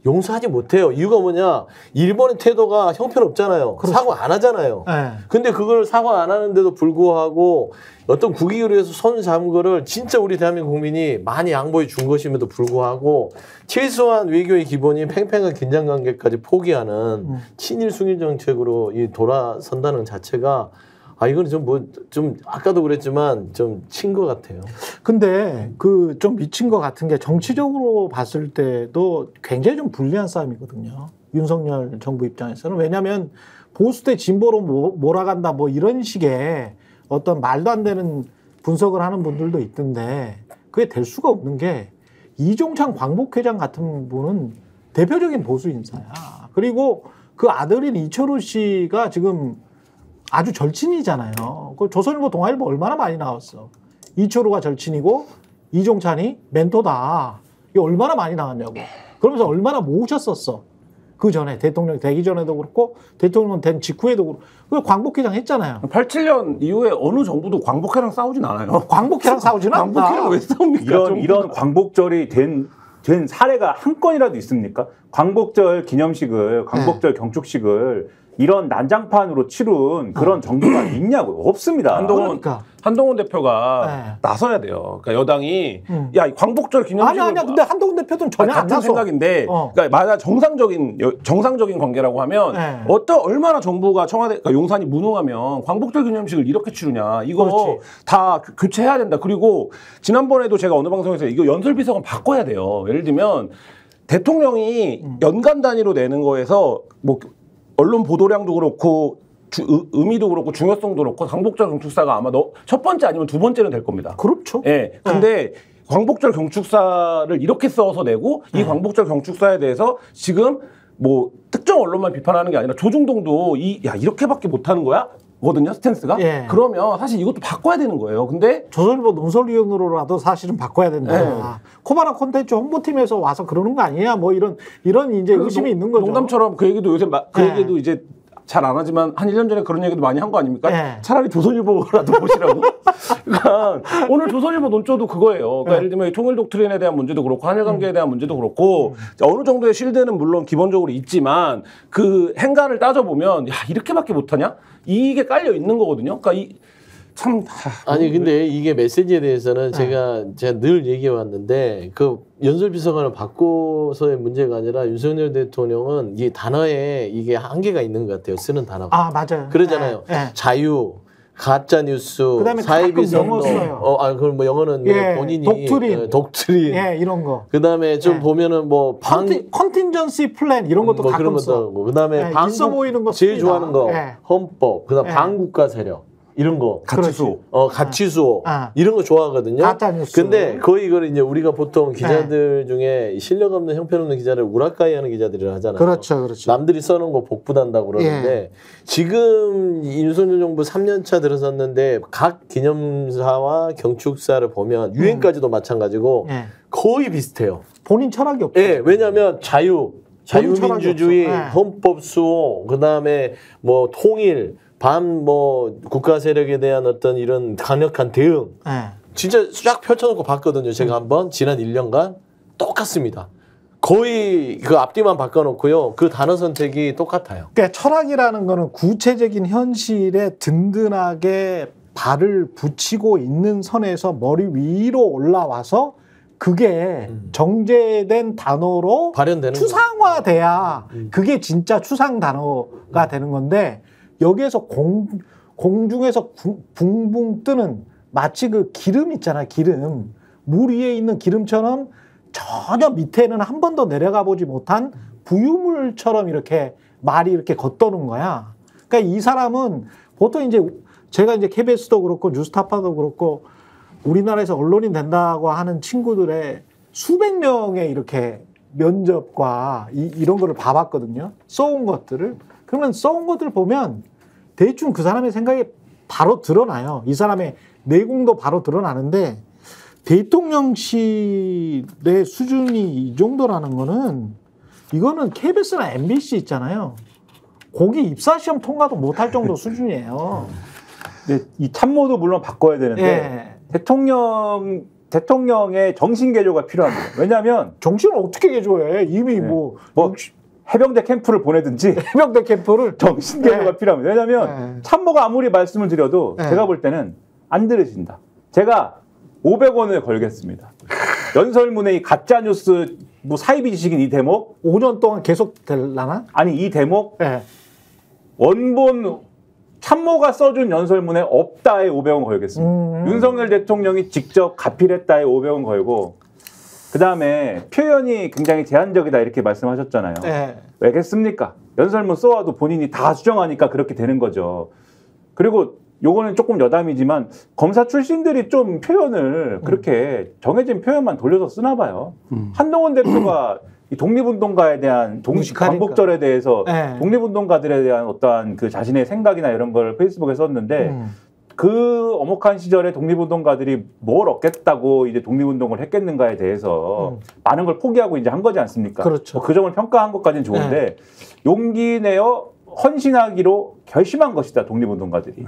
Speaker 3: 용서하지 못해요. 이유가 뭐냐? 일본의 태도가 형편없잖아요.
Speaker 1: 그렇죠.
Speaker 3: 사과 안 하잖아요.
Speaker 1: 네.
Speaker 3: 근데 그걸 사과 안 하는데도 불구하고 어떤 국익을 위해서 손 잡은 거를 진짜 우리 대한민국 국민이 많이 양보해 준 것임에도 불구하고 최소한 외교의 기본인 팽팽한 긴장관계까지 포기하는 친일 숭일 정책으로 이 돌아선다는 자체가 이건 좀 아까도 그랬지만 좀 친 것 같아요.
Speaker 1: 근데 그 좀 미친 것 같은 게 정치적으로 봤을 때도 굉장히 좀 불리한 싸움이거든요. 윤석열 정부 입장에서는. 왜냐하면 보수 대 진보로 몰아간다 뭐 이런 식의 어떤 말도 안 되는 분석을 하는 분들도 있던데 그게 될 수가 없는 게 이종찬 광복회장 같은 분은 대표적인 보수 인사야. 그리고 그 아들인 이철우 씨가 지금 아주 절친이잖아요. 그 조선일보 동아일보 얼마나 많이 나왔어. 이철우가 절친이고 이종찬이 멘토다. 이게 얼마나 많이 나왔냐고. 그러면서 얼마나 모으셨었어. 그 전에 대통령 되기 전에도 그렇고 대통령 된 직후에도 그렇고 그 광복회장 했잖아요.
Speaker 2: 87년 이후에 어느 정부도 광복회랑 싸우진 않아요.
Speaker 1: 광복회랑 싸우지는 않나.
Speaker 2: 광복회랑 왜 싸웁니까?
Speaker 4: 이런 광복절이 된 사례가 한 건이라도 있습니까? 광복절 기념식을, 광복절 경축식을 이런 난장판으로 치룬 그런 정부가 있냐고요? 없습니다.
Speaker 2: 한동훈 대표가
Speaker 1: 네.
Speaker 2: 나서야 돼요. 그러니까 여당이 야, 광복절 기념식
Speaker 1: 아니야. 근데 한동훈 대표는 전혀 안
Speaker 2: 같은
Speaker 1: 나서.
Speaker 2: 생각인데, 그러니까 만약 정상적인 관계라고 하면
Speaker 1: 네.
Speaker 2: 얼마나 정부가 청와대, 그러니까 용산이 무능하면 광복절 기념식을 이렇게 치르냐. 이거
Speaker 1: 그렇지.
Speaker 2: 다 교체해야 된다. 그리고 지난번에도 제가 어느 방송에서 이거 연설비서관 바꿔야 돼요. 예를 들면 대통령이 연간 단위로 내는 거에서 뭐 언론 보도량도 그렇고 의미도 그렇고 중요성도 그렇고 광복절 경축사가 아마 첫 번째 아니면 두 번째는 될 겁니다.
Speaker 1: 그렇죠.
Speaker 2: 예. 근데 광복절 경축사를 이렇게 써서 내고 이 광복절 경축사에 대해서 지금 뭐 특정 언론만 비판하는 게 아니라 조중동도 이렇게밖에 못하는 거야? 거든요, 스탠스가.
Speaker 1: 예.
Speaker 2: 그러면 사실 이것도 바꿔야 되는 거예요. 근데
Speaker 1: 조선일보 논설위원으로라도 사실은 바꿔야 된다. 코바나 콘텐츠 홍보팀에서 와서 그러는 거 아니냐? 뭐 이런 이제 의심이 있는 거죠.
Speaker 2: 농담처럼 그 얘기도 요새 그 얘기도 이제 잘 안 하지만 한 1년 전에 그런 얘기도 많이 한 거 아닙니까? 차라리 조선일보라도 보시라고. 그러니까 오늘 조선일보 논조도 그거예요. 그러니까 예를 들면 통일 독트린에 대한 문제도 그렇고 한일 관계에 대한 문제도 그렇고 어느 정도의 실드는 물론 기본적으로 있지만 그 행간을 따져보면 이렇게밖에 못하냐? 이게 깔려 있는 거거든요. 그러니까
Speaker 3: 아니 근데 이게 메시지에 대해서는 제가 늘 얘기해 왔는데 그 연설비서관을 바꿔서의 문제가 아니라 윤석열 대통령은 이 단어에 이게 한계가 있는 것 같아요. 쓰는 단어가.
Speaker 1: 아 맞아요.
Speaker 3: 그러잖아요. 자유, 가짜 뉴스,
Speaker 1: 그다음에
Speaker 3: 사이비
Speaker 1: 가끔 영어
Speaker 3: 선동.
Speaker 1: 써요.
Speaker 3: 그럼 뭐 영어는 본인이 독트린.
Speaker 1: 이런 거.
Speaker 3: 그다음에 좀 보면은 뭐
Speaker 1: 컨틴전시 플랜 이런 것도 가끔
Speaker 3: 그런
Speaker 1: 써.
Speaker 3: 것도 하고. 그다음에
Speaker 1: 있어 보이는 거
Speaker 3: 제일
Speaker 1: 씁니다.
Speaker 3: 좋아하는 거 헌법. 그다음 반국가 세력. 이런 거.
Speaker 2: 가치수.
Speaker 3: 가치수. 이런 거 좋아하거든요.
Speaker 1: 가짜뉴스.
Speaker 3: 근데 거의 이걸 이제 우리가 보통 기자들 중에 실력 없는 형편없는 기자를 우라카이 하는 기자들을 하잖아요.
Speaker 1: 그렇죠.
Speaker 3: 남들이 써놓은 거 복부단다고 그러는데 지금 윤석열 정부 3년차 들어섰는데 각 기념사와 경축사를 보면 유엔까지도 마찬가지고 거의 비슷해요.
Speaker 1: 본인 철학이 없죠.
Speaker 3: 왜냐하면 자유민주주의, 헌법 수호, 그다음에 뭐 통일, 뭐 국가 세력에 대한 어떤 이런 강력한 대응. 진짜 쫙 펼쳐놓고 봤거든요. 제가 한번 지난 1년간 똑같습니다. 거의 그 앞뒤만 바꿔놓고요. 그 단어 선택이 똑같아요.
Speaker 1: 그러니까 철학이라는 거는 구체적인 현실에 든든하게 발을 붙이고 있는 선에서 머리 위로 올라와서 그게 정제된 단어로
Speaker 3: 발현되는
Speaker 1: 추상화돼야 그게 진짜 추상 단어가 되는 건데 여기에서 공중에서 붕붕 뜨는 마치 그 기름 있잖아요. 기름. 물 위에 있는 기름처럼 전혀 밑에는 한 번도 내려가 보지 못한 부유물처럼 이렇게 말이 이렇게 겉도는 거야. 그러니까 이 사람은 보통 이제 제가 이제 KBS도 그렇고 뉴스타파도 그렇고 우리나라에서 언론인 된다고 하는 친구들의 수백 명의 이렇게 면접과 이런 거를 봐봤거든요. 써온 것들을. 그러면 써온 것들을 보면 대충 그 사람의 생각이 바로 드러나요. 이 사람의 내공도 바로 드러나는데 대통령실의 수준이 이 정도라는 거는 이거는 KBS나 MBC 있잖아요. 거기 입사시험 통과도 못할 정도 수준이에요.
Speaker 4: 근데 이 참모도 물론 바꿔야 되는데 대통령의 정신 개조가 필요합니다. 왜냐하면
Speaker 1: 정신을 어떻게 개조해? 이미 뭐
Speaker 4: 해병대 캠프를 보내든지
Speaker 1: 해병대 캠프를
Speaker 4: 정신 개조가 필요합니다. 왜냐하면 참모가 아무리 말씀을 드려도 제가 볼 때는 안 들으신다. 제가 500원을 걸겠습니다. 연설문의 이 가짜뉴스 뭐 사이비 지식인 이 대목
Speaker 1: 5년 동안 계속 될라나?
Speaker 4: 아니 이 대목 원본 참모가 써준 연설문에 없다에 500원 걸겠습니다. 윤석열 대통령이 직접 가필했다에 500원 걸고 그 다음에 표현이 굉장히 제한적이다 이렇게 말씀하셨잖아요. 왜겠습니까? 연설문 써와도 본인이 다 수정하니까 그렇게 되는 거죠. 그리고 요거는 조금 여담이지만 검사 출신들이 좀 표현을 그렇게 정해진 표현만 돌려서 쓰나 봐요. 한동훈 대표가 이 독립운동가에 대한 광복절에 대해서 독립운동가들에 대한 어떠한 그 자신의 생각이나 이런 걸 페이스북에 썼는데 그 엄혹한 시절에 독립운동가들이 뭘 얻겠다고 이제 독립운동을 했겠는가에 대해서 많은 걸 포기하고 이제 한 거지 않습니까?
Speaker 1: 그렇죠.
Speaker 4: 그 점을 평가한 것까지는 좋은데 용기 내어 헌신하기로 결심한 것이다 독립운동가들이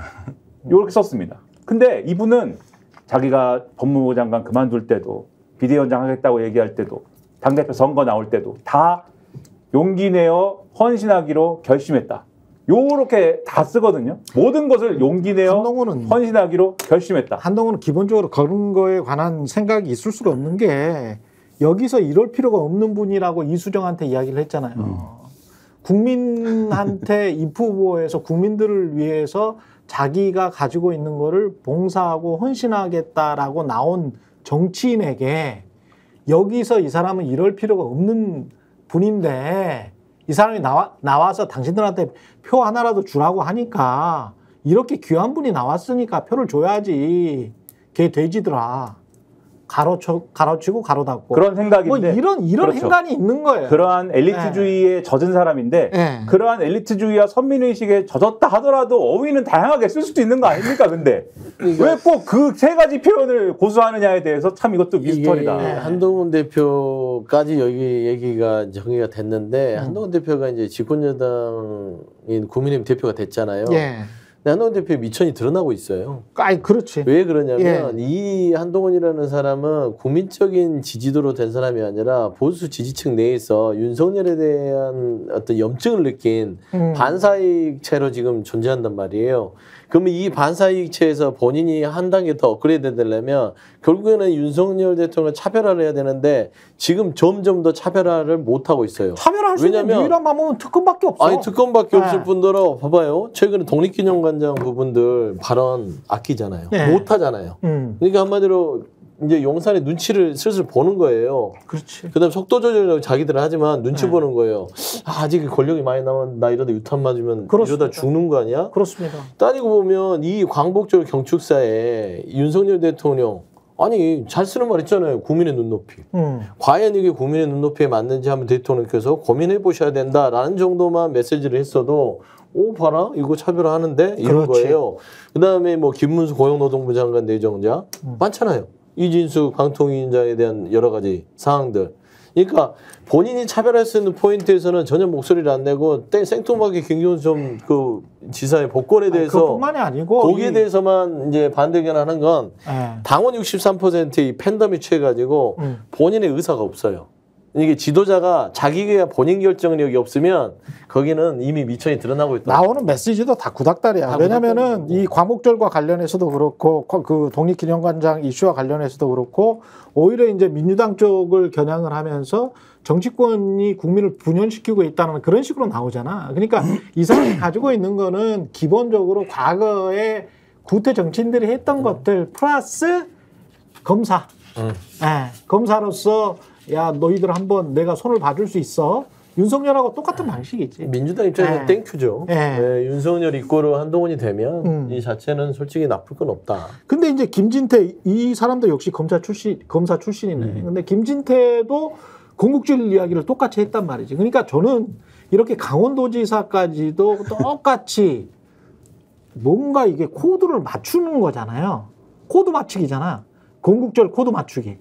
Speaker 4: 이렇게 썼습니다. 근데 이분은 자기가 법무부 장관 그만둘 때도 비대위원장 하겠다고 얘기할 때도 당대표 선거 나올 때도 다 용기 내어 헌신하기로 결심했다. 요렇게 다 쓰거든요. 모든 것을 용기 내어 헌신하기로 결심했다.
Speaker 1: 한동훈은 기본적으로 그런 거에 관한 생각이 있을 수가 없는 게 여기서 이럴 필요가 없는 분이라고 이수정한테 이야기를 했잖아요. 국민한테 입 후보에서 국민들을 위해서 자기가 가지고 있는 거를 봉사하고 헌신하겠다라고 나온 정치인에게 여기서 이 사람은 이럴 필요가 없는 분인데 이 사람이 나와서 당신들한테 표 하나라도 주라고 하니까 이렇게 귀한 분이 나왔으니까 표를 줘야지. 걔 돼지더라. 가로치고 가로 닫고.
Speaker 4: 그런 생각인데.
Speaker 1: 뭐 이런
Speaker 4: 그렇죠.
Speaker 1: 행간이 있는 거예요.
Speaker 4: 그러한 엘리트주의에 젖은 사람인데 그러한 엘리트주의와 선민의식에 젖었다 하더라도 어휘는 다양하게 쓸 수도 있는 거 아닙니까? 근데 왜 꼭 그 세 가지 표현을 고수하느냐에 대해서 참 이것도 미스터리다.
Speaker 3: 한동훈 대표까지 여기 얘기가 정리가 됐는데 한동훈 대표가 이제 집권여당인 국민의힘 대표가 됐잖아요. 한동훈 대표의 미천이 드러나고 있어요.
Speaker 1: 그렇지.
Speaker 3: 왜 그러냐면 이 한동훈이라는 사람은 국민적인 지지도로 된 사람이 아니라 보수 지지층 내에서 윤석열에 대한 어떤 염증을 느낀 반사이익체로 지금 존재한단 말이에요. 그러면 이 반사이익체에서 본인이 한 단계 더 업그레이드 되려면 결국에는 윤석열 대통령을 차별화를 해야 되는데 지금 점점 더 차별화를 못하고 있어요.
Speaker 1: 차별화할 수 있는 유일한 방법은 특검밖에 없어.
Speaker 3: 아니 특검밖에 없을 뿐더러 봐봐요. 최근에 독립기념관장 부분들 발언 아끼잖아요. 못하잖아요. 그러니까 한마디로 이제 용산의 눈치를 슬슬 보는 거예요.
Speaker 1: 그렇지.
Speaker 3: 그다음 속도 조절이라고 자기들은 하지만 눈치 보는 거예요. 아직 권력이 많이 남은 나 이러다 유탄 맞으면 이러다 죽는 거 아니야?
Speaker 1: 그렇습니다.
Speaker 3: 따지고 보면 이 광복절 경축사에 윤석열 대통령 아니 잘 쓰는 말 있잖아요. 국민의 눈높이. 과연 이게 국민의 눈높이에 맞는지 한번 대통령께서 고민해 보셔야 된다라는 정도만 메시지를 했어도 오 봐라 이거 차별화하는데 이런 거예요. 그다음에 뭐 김문수 고용노동부 장관 내정자 많잖아요. 이진수 방통위원장에 대한 여러 가지 사항들. 그러니까 본인이 차별할 수 있는 포인트에서는 전혀 목소리를 안 내고 생뚱하게 김경수 그 지사의 복권에 대해서
Speaker 1: 그뿐만이 아니고
Speaker 3: 거기에 대해서만 이제 반대 의견하는 건 당원 63%의 팬덤이 취해가지고 본인의 의사가 없어요. 이게 지도자가 자기가 본인 결정력이 없으면 거기는 이미 미천이 드러나고 있다.
Speaker 1: 나오는 메시지도 다 구닥다리야. 왜냐면은 이 광복절과 관련해서도 그렇고 그 독립기념관장 이슈와 관련해서도 그렇고 오히려 이제 민주당 쪽을 겨냥을 하면서 정치권이 국민을 분열시키고 있다는 그런 식으로 나오잖아. 그러니까 이 사람이 가지고 있는 거는 기본적으로 과거에 구태 정치인들이 했던 것들 플러스 검사. 검사로서 야 너희들 한번 내가 손을 봐줄 수 있어. 윤석열하고 똑같은 방식이지.
Speaker 3: 민주당 입장에서는 땡큐죠. 윤석열 이꼬르 한동훈이 되면 이 자체는 솔직히 나쁠 건 없다.
Speaker 1: 근데 이제 김진태 이 사람도 역시 검사 출신이네. 근데 김진태도 건국주의 이야기를 똑같이 했단 말이지. 그러니까 저는 이렇게 강원도지사까지도 똑같이 뭔가 이게 코드를 맞추는 거잖아요. 코드 맞추기잖아. 건국절 코드 맞추기.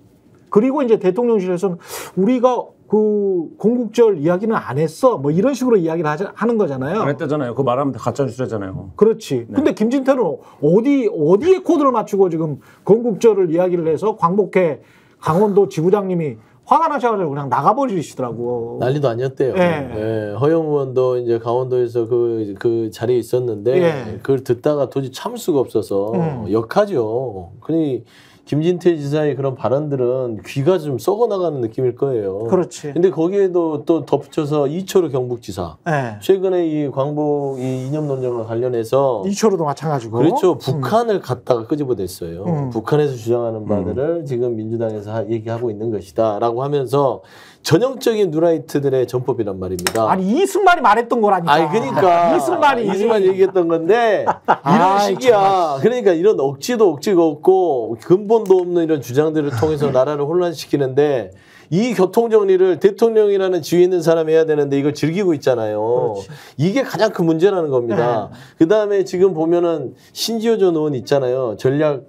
Speaker 1: 그리고 이제 대통령실에서는 우리가 그 건국절 이야기는 안 했어. 뭐 이런 식으로 이야기를 하는 거잖아요.
Speaker 2: 안 했다잖아요. 그 말하면 다 가짜뉴스잖아요.
Speaker 1: 그렇지. 근데 김진태는 어디에 코드를 맞추고 지금 건국절을 이야기를 해서 광복회 강원도 지부장님이 화가 나셔가지고 그냥 나가버리시더라고.
Speaker 3: 난리도 아니었대요. 허영 의원도 이제 강원도에서 그 자리에 있었는데 그걸 듣다가 도저히 참을 수가 없어서 역하죠. 그러니 김진태 지사의 그런 발언들은 귀가 좀 썩어나가는 느낌일 거예요.
Speaker 1: 그렇지.
Speaker 3: 근데 거기에도 또 덧붙여서 이철우 경북지사. 최근에 이 광복 이 이념 논쟁과 관련해서
Speaker 1: 이철우도 마찬가지고.
Speaker 3: 그렇죠. 북한을 갖다가 끄집어냈어요. 북한에서 주장하는 바들을 지금 민주당에서 얘기하고 있는 것이다. 라고 하면서 전형적인 누라이트들의 전법이란 말입니다.
Speaker 1: 아니 이승만이 말했던 거라니까.
Speaker 3: 아니 그러니까 이승만이 얘기했던 건데 이런 식이야. 그러니까 이런 억지도 억지가 없고 근본 근본도 없는 이런 주장들을 통해서 나라를 혼란시키는데 이 교통정리를 대통령이라는 지위 있는 사람이 해야 되는데 이걸 즐기고 있잖아요.
Speaker 1: 그렇지.
Speaker 3: 이게 가장 큰 문제라는 겁니다. 그다음에 지금 보면은 신지호 전 의원 있잖아요. 전략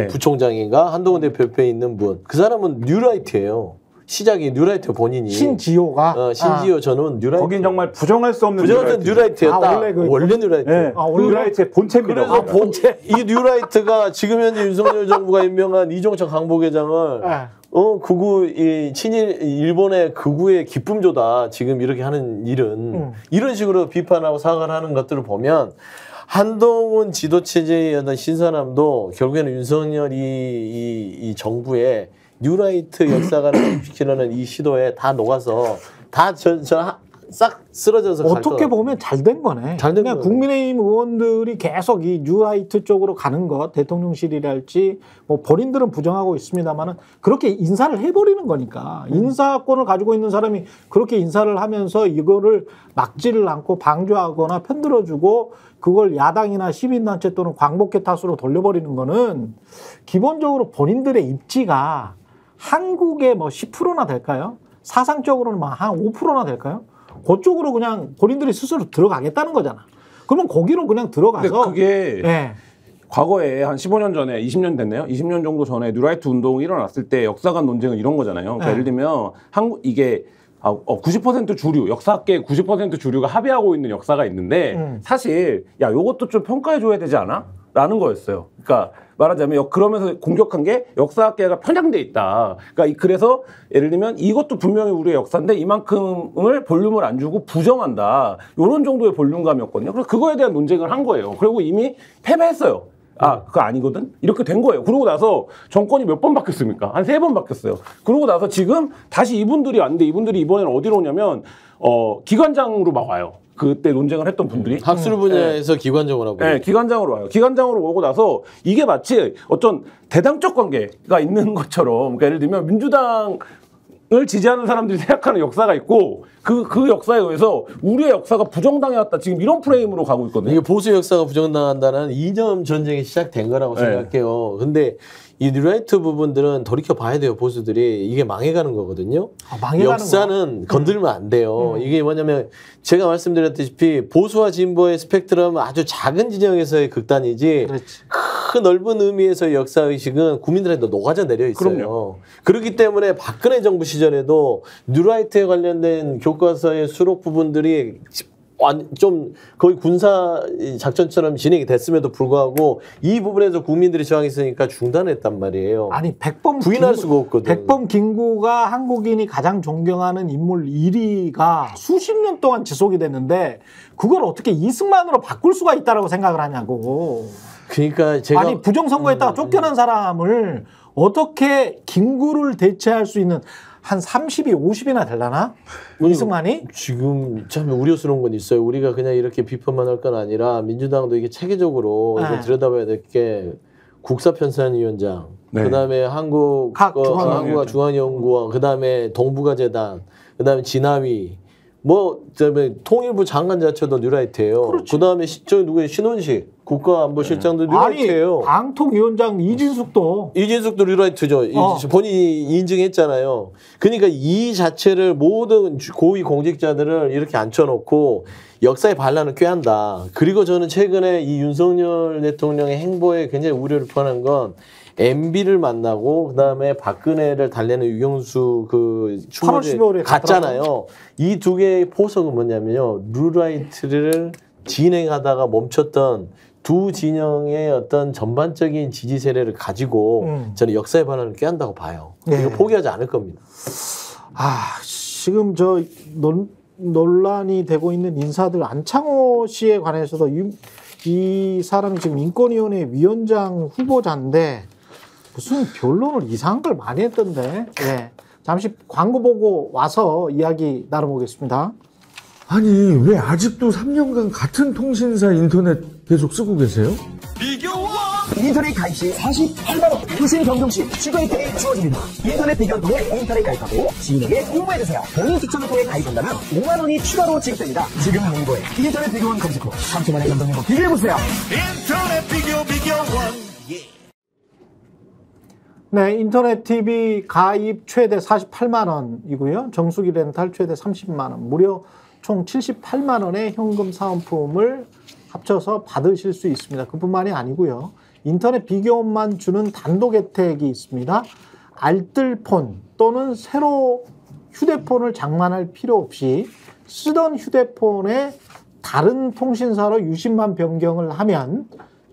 Speaker 3: 부총장인가 한동훈 대표 옆에 있는 분. 그 사람은 뉴라이트예요. 시작이 뉴라이트 본인이.
Speaker 1: 신지호가?
Speaker 3: 신지호 전 의원 뉴라이트.
Speaker 4: 거긴 정말 부정할 수 없는
Speaker 3: 뉴라이트였다.
Speaker 1: 원래
Speaker 3: 뉴라이트.
Speaker 4: 네. 뉴라이트의 본체입니다.
Speaker 3: 그래서 본체. 이 뉴라이트가 지금 현재 윤석열 정부가 임명한 이종철 강보계장을 극우 이 친일 일본의 극우의 기쁨조다 지금 이렇게 하는 일은 이런 식으로 비판하고 사과를 하는 것들을 보면 한동훈 지도체제의 어떤 신선함도 결국에는 윤석열이 이 정부의 뉴라이트 역사관을 시키려는 이 시도에 다 녹아서 다 싹 쓰러져서
Speaker 1: 어떻게 보면 잘 된 거네.
Speaker 3: 잘된
Speaker 1: 그냥
Speaker 3: 거네.
Speaker 1: 국민의힘 의원들이 계속 이 뉴라이트 쪽으로 가는 것, 대통령실이랄지 뭐 본인들은 부정하고 있습니다만은 그렇게 인사를 해버리는 거니까 인사권을 가지고 있는 사람이 그렇게 인사를 하면서 이거를 막지를 않고 방조하거나 편들어주고 그걸 야당이나 시민단체 또는 광복회 탓으로 돌려버리는 거는 기본적으로 본인들의 입지가 한국의 뭐 10%나 될까요? 사상적으로는 한 5%나 될까요? 그쪽으로 그냥 본인들이 스스로 들어가겠다는 거잖아. 그러면 거기로 그냥 들어가서.
Speaker 2: 그게 과거에 한 15년 전에 20년 됐네요. 20년 정도 전에 뉴라이트 운동이 일어났을 때 역사관 논쟁은 이런 거잖아요. 그러니까 예를 들면 이게 90% 주류, 역사학계 90% 주류가 합의하고 있는 역사가 있는데 사실 야 요것도 좀 평가해줘야 되지 않아? 라는 거였어요. 그러니까 말하자면 그러면서 공격한 게 역사학계가 편향돼 있다. 그러니까 그래서 예를 들면 이것도 분명히 우리의 역사인데 이만큼을 볼륨을 안 주고 부정한다. 이런 정도의 볼륨감이었거든요. 그래서 그거에 대한 논쟁을 한 거예요. 그리고 이미 패배했어요. 그거 아니거든? 이렇게 된 거예요. 그러고 나서 정권이 몇 번 바뀌었습니까? 한 3번 바뀌었어요. 그러고 나서 지금 다시 이분들이 왔는데 이분들이 이번에는 어디로 오냐면 기관장으로 막 와요. 그때 논쟁을 했던 분들이.
Speaker 3: 학술 분야에서 기관장으로 하고.
Speaker 2: 네, 기관장으로 와요. 기관장으로 오고 나서 이게 마치 어떤 대당적 관계가 있는 것처럼, 그러니까 예를 들면 민주당을 지지하는 사람들이 생각하는 역사가 있고 그 역사에 의해서 우리의 역사가 부정당해왔다. 지금 이런 프레임으로 가고 있거든요.
Speaker 3: 이게 보수 역사가 부정당한다는 이념 전쟁이 시작된 거라고 생각해요. 근데 이 뉴라이트 부분들은 돌이켜 봐야 돼요. 보수들이. 이게 망해가는 거거든요.
Speaker 1: 망해가는
Speaker 3: 역사는 건들면 안 돼요. 이게 뭐냐면 제가 말씀드렸다시피 보수와 진보의 스펙트럼은 아주 작은 진영에서의 극단이지
Speaker 1: 그렇지.
Speaker 3: 큰 넓은 의미에서의 역사의식은 국민들한테 녹아져 내려 있어요.
Speaker 2: 그럼요.
Speaker 3: 그렇기 때문에 박근혜 정부 시절에도 뉴라이트에 관련된 교과서의 수록 부분들이 좀 거의 군사 작전처럼 진행이 됐음에도 불구하고 이 부분에서 국민들이 저항했으니까 중단했단 말이에요.
Speaker 1: 아니
Speaker 3: 부인할 수가 없거든.
Speaker 1: 백범 김구가 한국인이 가장 존경하는 인물 1위가 수십 년 동안 지속이 됐는데 그걸 어떻게 이승만으로 바꿀 수가 있다라고 생각을 하냐고.
Speaker 3: 그러니까 제가
Speaker 1: 아니 부정선거에다가 쫓겨난 사람을 어떻게 김구를 대체할 수 있는 한 30이 50이나 되려나? 이승만이?
Speaker 3: 지금 참 우려스러운 건 있어요. 우리가 그냥 이렇게 비판만 할 건 아니라 민주당도 이게 체계적으로 이거 들여다봐야 될 게 국사편찬위원장, 그다음에 한국과 중앙연구원, 그다음에 동북아재단, 그다음에 진화위, 통일부 장관 자체도 뉴라이트예요. 그다음에 누구예요? 신원식 국가안보실장도 뉴라이트예요.
Speaker 1: 아니 방통위원장 이진숙도
Speaker 3: 뉴라이트죠. 본인이 인증했잖아요. 그러니까 이 자체를 모든 고위 공직자들을 이렇게 앉혀놓고 역사의 반란을 꾀한다. 그리고 저는 최근에 이 윤석열 대통령의 행보에 굉장히 우려를 표하는 건 MB를 만나고 그다음에 박근혜를 달래는 유경수 추모제 갔잖아요. 이 두 개의 포석은 뭐냐면요. 뉴라이트를 진행하다가 멈췄던 두 진영의 어떤 전반적인 지지 세례를 가지고 저는 역사의 반란을 꾀한다고 봐요. 이거 포기하지 않을 겁니다.
Speaker 1: 지금 논란이 되고 있는 인사들 안창호 씨에 관해서도 이 사람이 지금 인권위원회 위원장 후보자인데 무슨 변론을 이상한 걸 많이 했던데. 잠시 광고 보고 와서 이야기 나눠보겠습니다.
Speaker 5: 아니 왜 아직도 3년간 같은 통신사 인터넷 계속 쓰고 계세요?
Speaker 6: 인터넷 가입 시 48만 원 무슨 경동시 추가 혜택이 주어집니다. 인터넷 비교를 통해 인터넷 가입하고 지인에게 홍보해주세요. 본인 추천을 통해 가입한다면 5만 원이 추가로 지급됩니다. 지금 홍보에 인터넷 비교원 검색 후 3초만의 감동행보 비교해보세요.
Speaker 7: 인터넷 비교 1.
Speaker 1: 네, 인터넷 TV 가입 최대 48만 원이고요. 정수기 렌탈 최대 30만 원, 무려 총 78만 원의 현금 사은품을 합쳐서 받으실 수 있습니다. 그뿐만이 아니고요. 인터넷 비교원만 주는 단독 혜택이 있습니다. 알뜰폰 또는 새로 휴대폰을 장만할 필요 없이 쓰던 휴대폰에 다른 통신사로 유심만 변경을 하면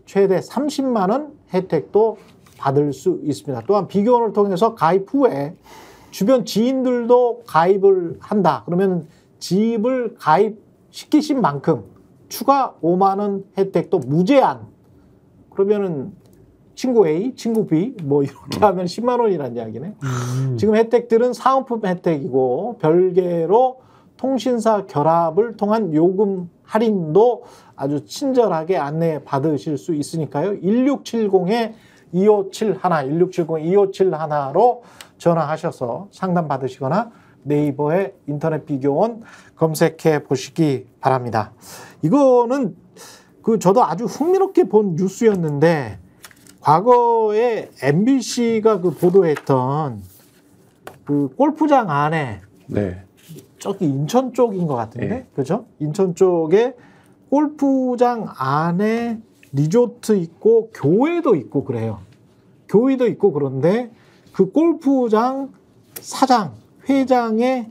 Speaker 1: 최대 30만 원 혜택도 받을 수 있습니다. 또한 비교원을 통해서 가입 후에 주변 지인들도 가입을 한다. 그러면 지입을 가입시키신 만큼 추가 5만 원 혜택도 무제한. 그러면은 친구 A, 친구 B 뭐 이렇게 하면 10만 원이라는 이야기네. 지금 혜택들은 사은품 혜택이고 별개로 통신사 결합을 통한 요금 할인도 아주 친절하게 안내 받으실 수 있으니까요. 1670-2571, 1670-2571로 전화하셔서 상담 받으시거나 네이버에 인터넷 비교원 검색해 보시기 바랍니다. 이거는 저도 아주 흥미롭게 본 뉴스였는데 과거에 MBC가 보도했던 골프장 안에
Speaker 2: 네.
Speaker 1: 저기 인천 쪽인 것 같은데, 그죠? 인천 쪽에 골프장 안에 리조트 있고 교회도 있고 그래요. 교회도 있고 그런데 그 골프장 사장, 회장의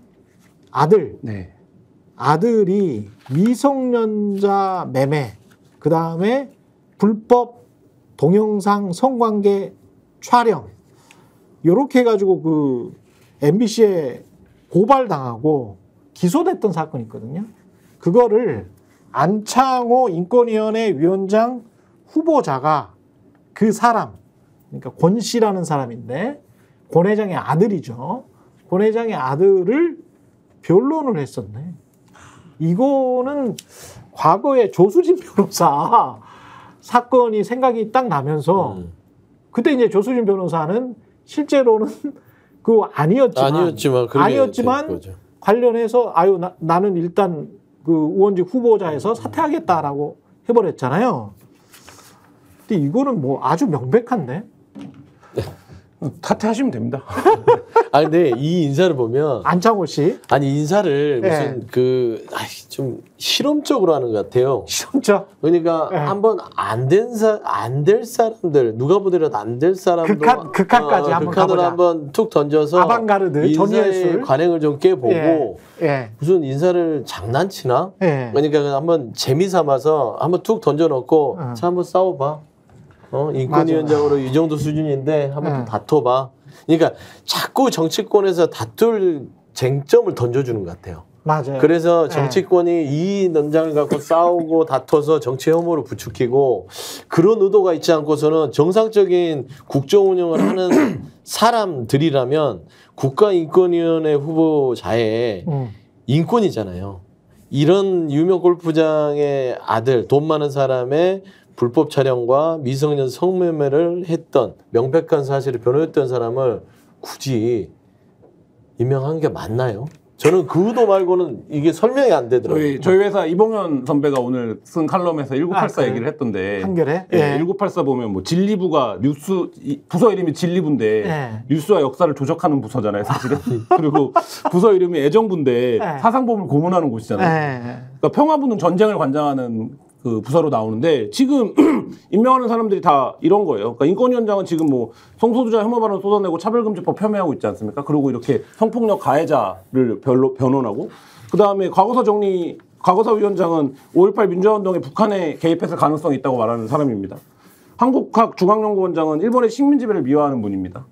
Speaker 1: 아들이 미성년자 매매, 그 다음에 불법 동영상 성관계 촬영, 요렇게 해가지고 MBC에 고발당하고 기소됐던 사건이 있거든요. 그거를 안창호 인권위원회 위원장 후보자가 그 사람, 그러니까 권 씨라는 사람인데 권 회장의 아들이죠. 권 회장의 아들을 변론을 했었네. 이거는 과거에 조수진 변호사 사건이 생각이 딱 나면서 그때 이제 조수진 변호사는 실제로는 아니었지만 관련해서 나는 일단 의원직 후보자에서 사퇴하겠다라고 해버렸잖아요. 근데 이거는 아주 명백한데.
Speaker 2: 사퇴하시면 됩니다.
Speaker 3: 근데 이 인사를 보면
Speaker 1: 안창호 씨
Speaker 3: 인사를 무슨 좀 실험적으로 하는 것 같아요.
Speaker 1: 실험적.
Speaker 3: 그러니까 한번 안 될 사람들 누가 보더라도 안 될 사람도
Speaker 1: 극한까지 한번
Speaker 3: 극한으로 한번 툭 던져서
Speaker 1: 아방가르드
Speaker 3: 인사의 관행을 좀 깨보고 무슨 인사를 장난치나? 그러니까 한번 재미 삼아서 한번 툭 던져놓고 자 한번 싸워봐. 인권위원장으로 이 정도 수준인데 한번 다퉈봐. 그러니까 자꾸 정치권에서 다툴 쟁점을 던져주는 것 같아요.
Speaker 1: 맞아요.
Speaker 3: 그래서 정치권이 이 논장을 갖고 싸우고 다퉈서 정치 혐오를 부추기고 그런 의도가 있지 않고서는 정상적인 국정 운영을 하는 사람들이라면 국가인권위원회 후보자의 인권이잖아요. 이런 유명 골프장의 아들, 돈 많은 사람의 불법 촬영과 미성년 성매매를 했던 명백한 사실을 변호했던 사람을 굳이 임명한 게 맞나요? 저는 그 의도 말고는 이게 설명이 안 되더라고요.
Speaker 2: 저희 회사 이봉현 선배가 오늘 쓴 칼럼에서 1984 얘기를 했던데
Speaker 1: 한겨레?
Speaker 2: 1984 보면 진리부가 부서 이름이 진리부인데 뉴스와 역사를 조작하는 부서잖아요, 사실은. 그리고 부서 이름이 애정부인데 사상범을 고문하는 곳이잖아요. 그러니까 평화부는 전쟁을 관장하는 부서로 나오는데 지금 임명하는 사람들이 다 이런 거예요. 그러니까 인권위원장은 지금 성소수자 혐오 발언 쏟아내고 차별금지법 폄훼하고 있지 않습니까? 그리고 이렇게 성폭력 가해자를 변론하고 그다음에 과거사위원장은 5.18 민주화운동에 북한에 개입했을 가능성이 있다고 말하는 사람입니다. 한국학중앙연구원장은 일본의 식민지배를 미화하는 분입니다.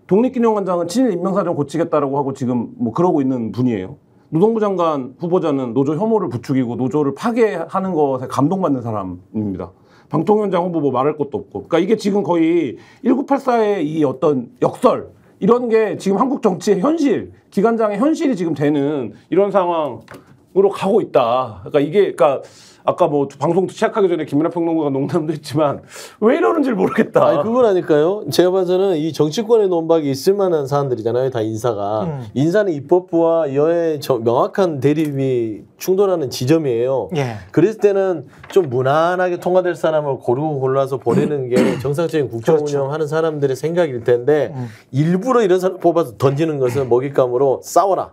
Speaker 2: 독립기념관장은 친일 인명사정 고치겠다라고 하고 지금 그러고 있는 분이에요. 노동부 장관 후보자는 노조 혐오를 부추기고 노조를 파괴하는 것에 감동받는 사람입니다. 방통위원장 후보 말할 것도 없고. 그러니까 이게 지금 거의 1984의 이 어떤 역설 이런 게 지금 한국 정치의 현실, 기관장의 현실이 지금 되는 이런 상황으로 가고 있다. 그러니까 아까 뭐 방송 시작하기 전에 김민하 평론가가 농담도 했지만 왜 이러는지 모르겠다.
Speaker 3: 아니 그건 아닐까요? 제가 봐서는 이 정치권의 논박이 있을 만한 사안들이잖아요. 다 인사가. 인사는 입법부와 여의 명확한 대립이 충돌하는 지점이에요.
Speaker 1: 예.
Speaker 3: 그랬을 때는 좀 무난하게 통과될 사람을 고르고 골라서 보내는 게 정상적인 국정 운영하는 사람들의 생각일 텐데 일부러 이런 사람 뽑아서 던지는 것은 먹잇감으로 싸워라.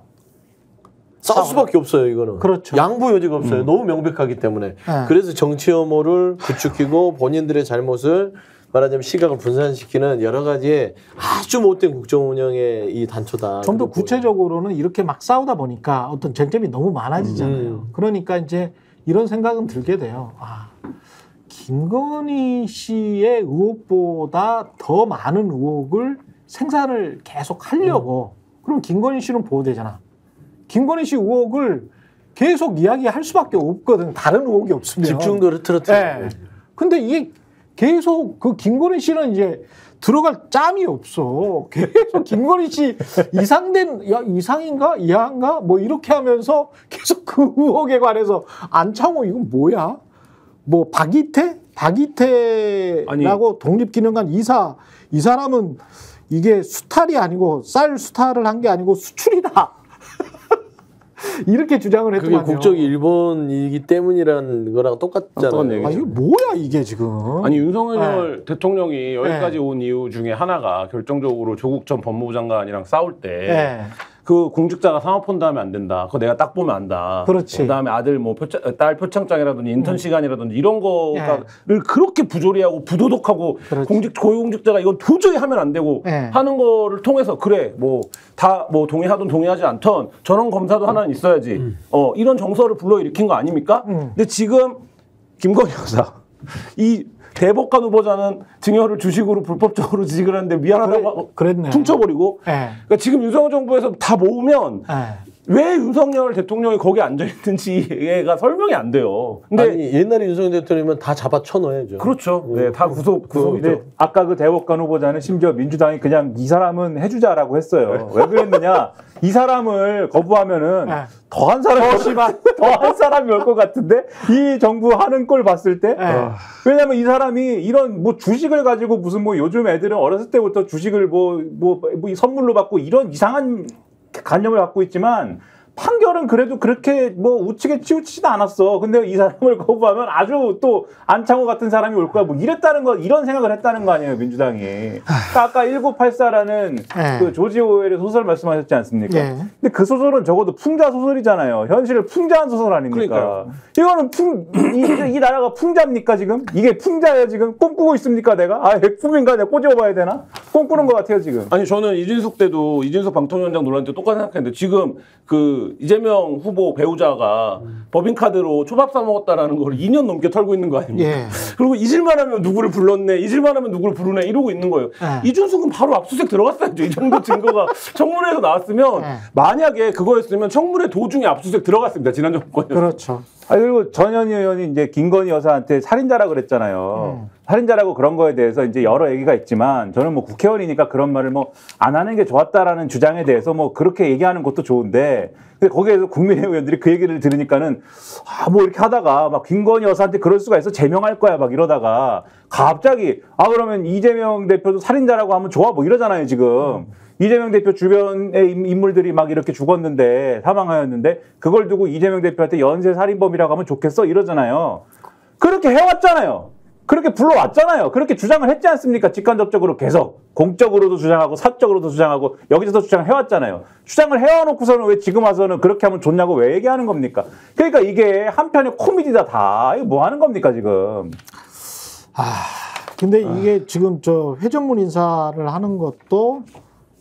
Speaker 3: 싸울 수밖에 없어요, 이거는.
Speaker 1: 그렇죠.
Speaker 3: 양보 여지가 없어요. 너무 명백하기 때문에. 그래서 정치 혐오를 부추기고 본인들의 잘못을 말하자면 시각을 분산시키는 여러 가지의 아주 못된 국정 운영의 이 단초다.
Speaker 1: 좀 더 구체적으로는 이렇게 막 싸우다 보니까 어떤 쟁점이 너무 많아지잖아요. 그러니까 이제 이런 생각은 들게 돼요. 아, 김건희 씨의 의혹보다 더 많은 의혹을 생산을 계속 하려고 그럼 김건희 씨는 보호되잖아. 김건희 씨 의혹을 계속 이야기할 수밖에 없거든. 다른 의혹이 없으면.
Speaker 3: 집중도를 틀어뜨려.
Speaker 1: 네. 근데 이게 계속 그 김건희 씨는 이제 들어갈 짬이 없어. 계속 김건희 씨 이상된, 야, 이상인가? 이하인가? 뭐 이렇게 하면서 계속 그 의혹에 관해서 안창호 이건 뭐야? 뭐 박이태라고 독립기능관 이사, 이 사람은 이게 수탈이 아니고 쌀 수탈을 한 게 아니고 수출이다. 이렇게 주장을 했더만요.
Speaker 3: 그게 국적이 일본이기 때문이라는 거랑 똑같잖아요.
Speaker 1: 아, 이거 뭐야 이게 지금.
Speaker 2: 아니 윤석열 대통령이 여기까지 온 이유 중에 하나가 결정적으로 조국 전 법무부 장관이랑 싸울 때 그 공직자가 사모펀드 하면 안 된다. 그거 내가 딱 보면 안다.
Speaker 1: 그렇지.
Speaker 2: 그다음에 아들 뭐 딸 표창장이라든지 인턴 시간이라든지 이런 거를 그렇게 부조리하고 부도덕하고 고위공직자가 이건 도저히 하면 안 되고 하는 거를 통해서 그래 뭐 다 뭐 동의하든 동의하지 않던 저런 검사도 하나는 있어야지. 이런 정서를 불러일으킨 거 아닙니까? 근데 지금 김건희 여사 이 대법관 후보자는 증여를 주식으로 불법적으로 지식을 하는데 미안하다고 퉁쳐버리고 그러니까 지금 윤석열 정부에서 다 모으면 왜 윤석열 대통령이 거기 앉아있는지가 설명이 안 돼요. 근데
Speaker 3: 아니, 옛날에 윤석열 대통령이면 다 잡아 쳐넣어야죠.
Speaker 2: 그렇죠. 네, 다 구속이죠.
Speaker 4: 아까 그 대법관 후보자는 심지어 민주당이 그냥 이 사람은 해주자라고 했어요. 왜 그랬느냐? 이 사람을 거부하면은 더한 사람이 올 것 같은데 이 정부 하는 꼴 봤을 때 왜냐면 이 사람이 이런 뭐 주식을 가지고 무슨 뭐 요즘 애들은 어렸을 때부터 주식을 뭐 선물로 받고 이런 이상한 관념을 갖고 있지만 판결은 그래도 그렇게 뭐 우측에 치우치지도 않았어. 근데 이 사람을 거부하면 아주 또 안창호 같은 사람이 올 거야. 뭐 이랬다는 거, 이런 생각을 했다는 거 아니에요, 민주당이. 그러니까 아까 1984라는 그 조지 오웰의 소설 말씀하셨지 않습니까? 근데 그 소설은 적어도 풍자 소설이잖아요. 현실을 풍자한 소설 아닙니까? 이거는 이 나라가 풍자입니까, 지금? 이게 풍자예요, 지금? 꿈꾸고 있습니까, 내가? 아, 꿈인가? 내가 꼬집어봐야 되나? 꿈꾸는 것 같아요, 지금.
Speaker 2: 아니, 저는 이준석 때도, 이준석 방통위원장 논란 때 똑같이 생각했는데, 지금 그 이재명 후보 배우자가 법인카드로 초밥 사 먹었다라는 걸 2년 넘게 털고 있는 거 아닙니까? 그리고 잊을만 하면 누구를 불렀네, 잊을만 하면 누구를 부르네 이러고 있는 거예요. 이준석은 바로 압수수색 들어갔어야죠. 이 정도 증거가 청문회에서 나왔으면 만약에 그거였으면 청문회 도중에 압수수색 들어갔습니다. 지난 정권에서.
Speaker 1: 그렇죠.
Speaker 4: 아, 그리고 전현희 의원이 이제 김건희 여사한테 살인자라 그랬잖아요. 살인자라고 그런 거에 대해서 이제 여러 얘기가 있지만 저는 뭐 국회의원이니까 그런 말을 뭐 안 하는 게 좋았다라는 주장에 대해서 뭐 그렇게 얘기하는 것도 좋은데 근데 거기에서 국민의 의원들이 그 얘기를 들으니까는 아, 뭐 이렇게 하다가 막 김건희 여사한테 그럴 수가 있어 제명할 거야 막 이러다가 갑자기 아, 그러면 이재명 대표도 살인자라고 하면 좋아 뭐 이러잖아요, 지금. 이재명 대표 주변의 인물들이 막 이렇게 죽었는데 사망하였는데 그걸 두고 이재명 대표한테 연쇄 살인범이라고 하면 좋겠어 이러잖아요. 그렇게 해왔잖아요. 그렇게 불러왔잖아요. 그렇게 주장을 했지 않습니까? 직간접적으로 계속 공적으로도 주장하고 사적으로도 주장하고 여기서도 주장해왔잖아요. 주장을 해와놓고서는 왜 지금 와서는 그렇게 하면 좋냐고 왜 얘기하는 겁니까? 그러니까 이게 한편의 코미디다 다. 이거 뭐 하는 겁니까 지금?
Speaker 1: 근데 이게 지금 저 회전문 인사를 하는 것도